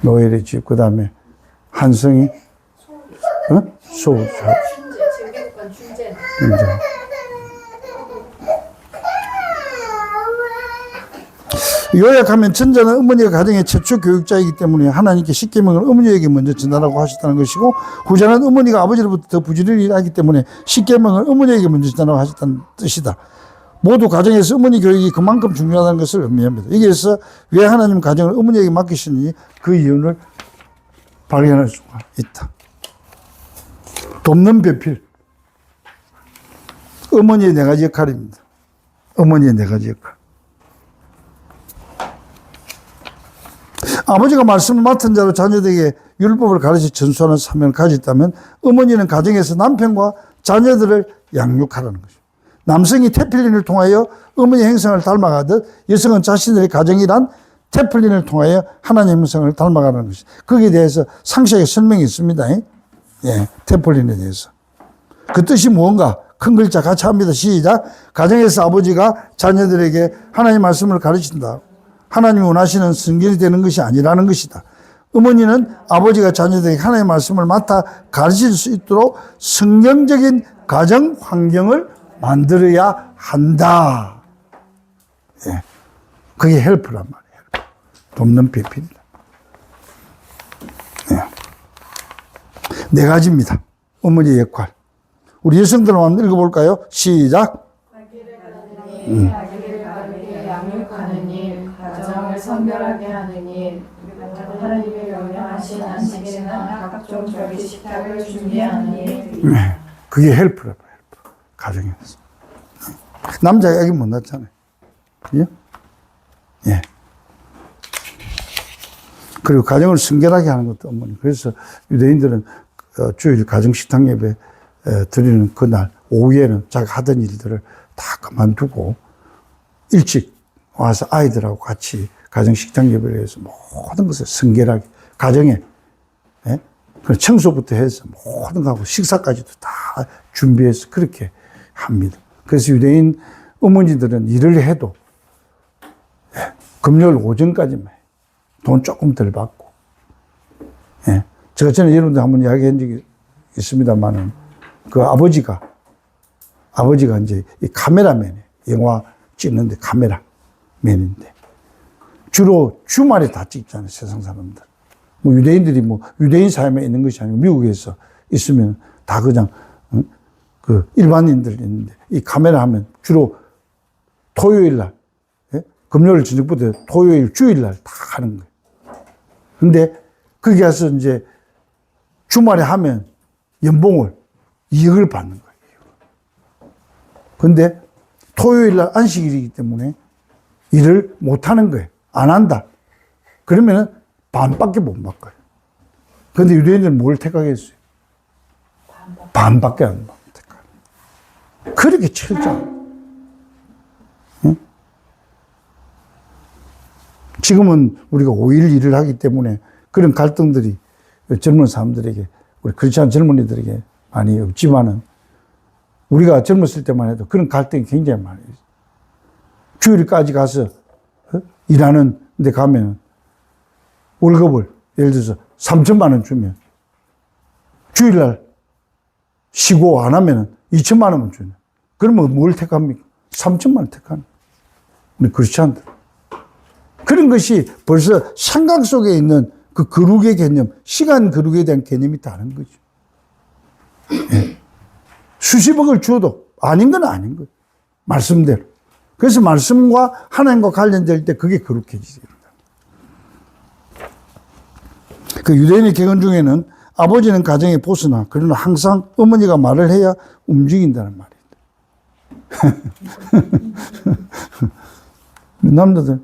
노엘의 집, 그 다음에 한성이, 춘제. 요약하면 전자는 어머니가 가정의 최초 교육자이기 때문에 하나님께 십계명을 어머니에게 먼저 전하라고 하셨다는 것이고, 후자는 어머니가 아버지로부터 더 부지런히 하기 때문에 십계명을 어머니에게 먼저 전하라고 하셨다는 뜻이다. 모두 가정에서 어머니 교육이 그만큼 중요하다는 것을 의미합니다. 여기에서 왜 하나님 가정을 어머니에게 맡기시는지 그 이유를 발견할 수가 있다. 돕는 배필. 어머니의 네 가지 역할입니다. 어머니의 네 가지 역할. 아버지가 말씀을 맡은 자로 자녀들에게 율법을 가르쳐 전수하는 사명을 가졌다면 어머니는 가정에서 남편과 자녀들을 양육하라는 것입니다. 남성이 테플린을 통하여 어머니 행성을 닮아가듯 여성은 자신들의 가정이란 테플린을 통하여 하나님 행성을 닮아가는 것입니다. 거기에 대해서 상세하게 설명이 있습니다. 예, 테플린에 대해서. 그 뜻이 무언가? 큰 글자 같이 합니다. 시작. 가정에서 아버지가 자녀들에게 하나님 말씀을 가르친다. 하나님이 원하시는 성결이 되는 것이 아니라는 것이다. 어머니는 아버지가 자녀들에게 하나님의 말씀을 맡아 가르칠 수 있도록 성경적인 가정 환경을 만들어야 한다. 예. 그게 헬프란 말이에요. 돕는 배필이다. 예. 네 가지입니다. 어머니의 역할. 우리 여성들만 한번 읽어볼까요? 시작. 자기를 바르게 양육하는 일, 가정을 성결하게 하는 일, 하나님의 명령하신 안식일이나 각종 절기 식탁을 준비하는 일. 네. 그게 헬프라 봐요. 헬프. 가정에서. 남자가 애기 못 낳잖아요. 그죠? 예. 그리고 가정을 성결하게 하는 것도 어머니. 그래서 유대인들은 주일 가정식탁 예배 드리는 그날 오후에는 자기 하던 일들을 다 그만두고 일찍 와서 아이들하고 같이 가정식탁 예배를 해서 모든 것을 성결하게 가정에 예? 청소부터 해서 모든 거하고 식사까지도 다 준비해서 그렇게 합니다. 그래서 유대인 어머니들은 일을 해도 예, 금요일 오전까지만 돈 조금 덜 받고 예. 제가 전에 여러분들 한번 이야기한 적이 있습니다만은 그 아버지가 이제 이 카메라맨이에요. 영화 찍는데 카메라맨인데 주로 주말에 다 찍잖아요. 세상 사람들. 뭐 유대인들이 뭐 유대인 사회에 있는 것이 아니고 미국에서 있으면 다 그냥 그 일반인들 있는데 이 카메라 하면 주로 토요일 날, 예? 금요일 저녁부터 토요일 주일 날 다 하는 거예요. 근데 거기 가서 이제 주말에 하면 연봉을 2억을 받는 거예요. 근데 토요일 날 안식일이기 때문에 일을 못 하는 거예요. 안 한다. 그러면은 반밖에 못 받고요. 근데 유대인들은 뭘 택하겠어요? 반밖에 안 택하는. 그렇게 철저한. 응? 지금은 우리가 5일 일을 하기 때문에 그런 갈등들이 젊은 사람들에게, 우리 크리스찬 젊은이들에게 많이 없지만은 우리가 젊었을 때만 해도 그런 갈등이 굉장히 많아요. 주일까지 가서 일하는 데 가면 월급을 예를 들어서 3천만 원 주면 주일날 쉬고 안 하면 2천만 원만 주네. 그러면 뭘 택합니까? 3천만 원 택하는. 우리 크리스찬들. 그런 것이 벌써 생각 속에 있는 그 거룩의 개념, 시간 거룩에 대한 개념이 다른 거죠. 예. 수십억을 줘도 아닌 건 아닌 거예요. 말씀대로. 그래서 말씀과 하나님과 관련될 때 그게 거룩해지죠. 그 유대인의 개헌 중에는 아버지는 가정의 보스나 그러나 항상 어머니가 말을 해야 움직인다는 말이에요. 남자들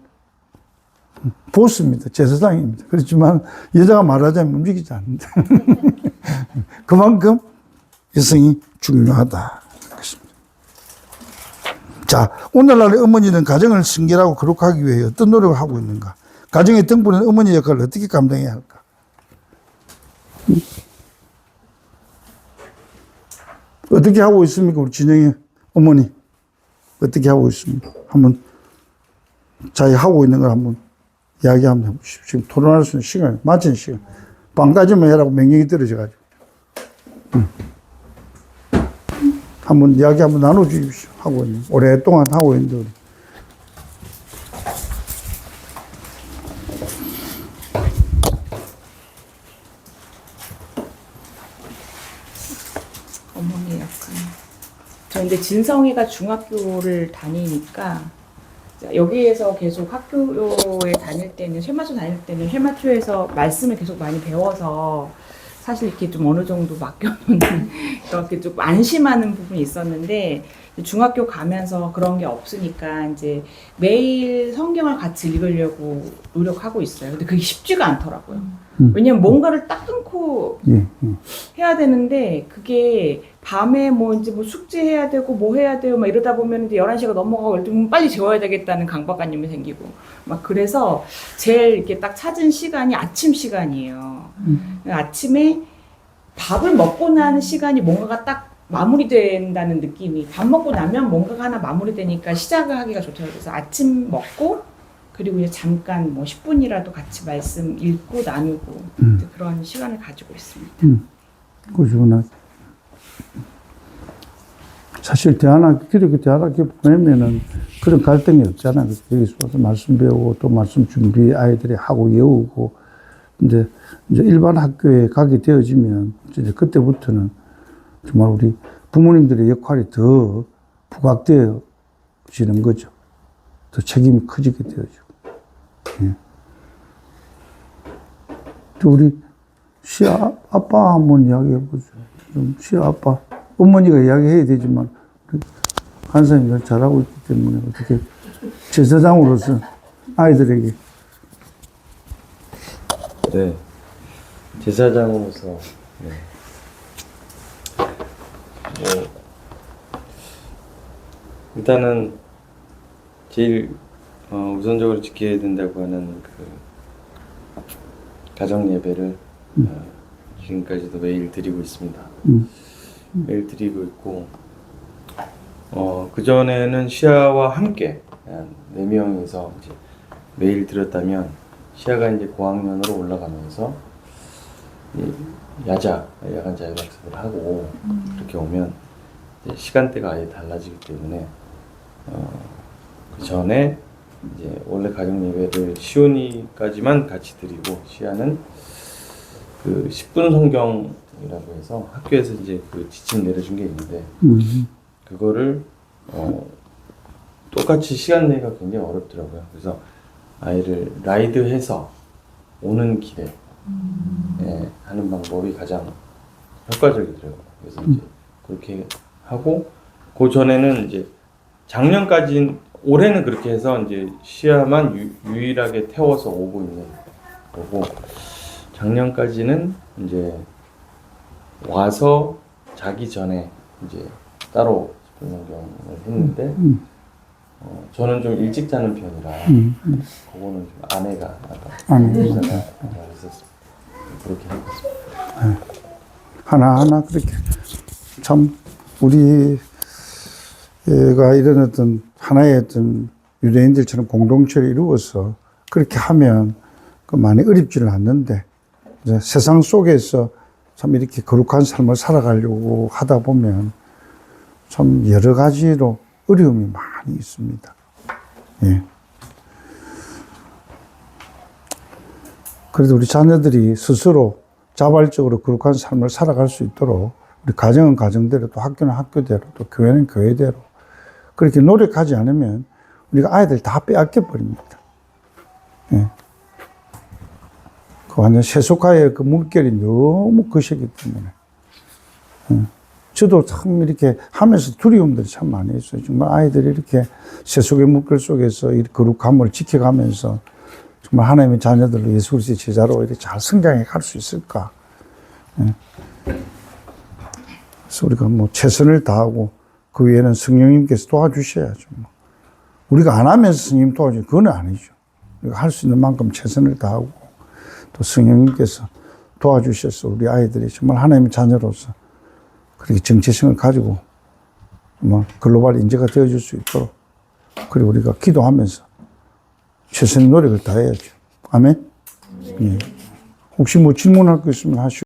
보스입니다. 제사장입니다. 그렇지만 여자가 말하자면 움직이지 않는다. 그만큼 여성이 중요하다. 자, 오늘날의 어머니는 가정을 성결하고 거룩하기 위해 어떤 노력을 하고 있는가? 가정의 등불은 어머니 역할을 어떻게 감당해야 할까? 어떻게 하고 있습니까? 우리 진영이 어머니 어떻게 하고 있습니까? 한번 자기 하고 있는 걸 한번 이야기 한번 해보십시오. 지금 토론할 수 있는 시간, 마친 시간. 반까지만 해라고 명령이 떨어져가지고. 한번 이야기 한번 나눠주십시오. 하고 있는, 오랫동안 하고 있는데, 우리. 어머니 역할. 저 근데 진성이가 중학교를 다니니까 여기에서 계속 학교에 다닐 때는 쉐마초 다닐 때는 쉐마초에서 말씀을 계속 많이 배워서 사실 이렇게 좀 어느 정도 맡겨놓는 그렇게 좀 안심하는 부분이 있었는데 중학교 가면서 그런 게 없으니까 이제 매일 성경을 같이 읽으려고 노력하고 있어요. 근데 그게 쉽지가 않더라고요. 왜냐면 뭔가를 딱 끊고 해야 되는데 그게 밤에 뭐 이제 뭐 숙제해야 되고 뭐 해야 돼요 막 이러다 보면 이제 11시가 넘어가고 이럴 때 빨리 재워야 되겠다는 강박관념이 생기고 막 그래서 제일 이렇게 딱 찾은 시간이 아침 시간이에요. 아침에 밥을 먹고 나는 시간이 뭔가가 딱 마무리된다는 느낌이 밥 먹고 나면 뭔가가 하나 마무리되니까 시작을 하기가 좋더라고요. 그래서 아침 먹고 그리고 이제 잠깐 뭐 10분이라도 같이 말씀 읽고 나누고 이제 그런 시간을 가지고 있습니다. 그러시구나. 사실 기독교 대안학교 보내면은 그런 갈등이 없잖아. 여기서 와서 말씀 배우고 또 말씀 준비 아이들이 하고 외우고. 근데 이제 일반 학교에 가게 되어지면 이제 그때부터는 정말 우리 부모님들의 역할이 더 부각되어지는 거죠. 더 책임이 커지게 되어지고. 예. 또 우리 아빠 한번 이야기해 보죠. 아빠. 어머니가 이야기해야 되지만, 간사님들 잘하고 있기 때문에 어떻게 제사장으로서 아이들에게. 네. 제사장으로서, 네. 일단은 제일 우선적으로 지켜야 된다고 하는 그 가정 예배를 지금까지도 매일 드리고 있습니다. 매일 드리고 있고 그 전에는 시아와 함께 4명이서 이제 매일 드렸다면 시아가 이제 고학년으로 올라가면서 야간 자율학습을 하고 그렇게 오면 이제 시간대가 아예 달라지기 때문에 그 전에 이제 원래 가정 예배를 시온이까지만 같이 드리고 시아는 그 10분 성경이라고 해서 학교에서 이제 그 지침 내려준 게 있는데 그거를 똑같이 시간 내기가 굉장히 어렵더라고요. 그래서 아이를 라이드해서 오는 길에 하는 방법이 가장 효과적이더라고요. 그래서 이제 그렇게 하고 그 전에는 이제 작년까지 올해는 그렇게 해서 이제 시야만 유일하게 태워서 오고 있는 거고 작년까지는 이제 와서 자기 전에 이제 따로 성경을 했는데 저는 좀 일찍 자는 편이라 그거는 좀 아내가 있었습니다. 그렇게 하고 있습니다. 하나하나 그렇게 참 우리가 이런 어떤 하나의 어떤 유대인들처럼 공동체를 이루어서 그렇게 하면 그 많이 어렵지는 않는데 이제 세상 속에서 참 이렇게 거룩한 삶을 살아가려고 하다 보면 참 여러 가지로 어려움이 많이 있습니다. 예. 그래도 우리 자녀들이 스스로 자발적으로 거룩한 삶을 살아갈 수 있도록 우리 가정은 가정대로 또 학교는 학교대로 또 교회는 교회대로 그렇게 노력하지 않으면 우리가 아이들 다 빼앗겨 버립니다. 예. 그 완전 세속화의 그 물결이 너무 거세기 때문에. 예. 저도 참 이렇게 하면서 두려움들이 참 많이 있어요. 정말 아이들이 이렇게 세속의 물결 속에서 이 거룩함을 지켜가면서 정말 하나님의 자녀들로 예수 그리스도의 제자로 이렇게 잘 성장해 갈 수 있을까. 예. 그래서 우리가 뭐 최선을 다하고 그 위에는 성령님께서 도와주셔야죠. 우리가 안 하면서 성령님 도와주면 그건 아니죠. 우리가 할 수 있는 만큼 최선을 다하고 또 성령님께서 도와주셔서 우리 아이들이 정말 하나님의 자녀로서 그렇게 정체성을 가지고 글로벌 인재가 되어줄 수 있도록 그리고 우리가 기도하면서 최선의 노력을 다해야죠. 아멘. 예. 혹시 뭐 질문할 거 있으면 하시오.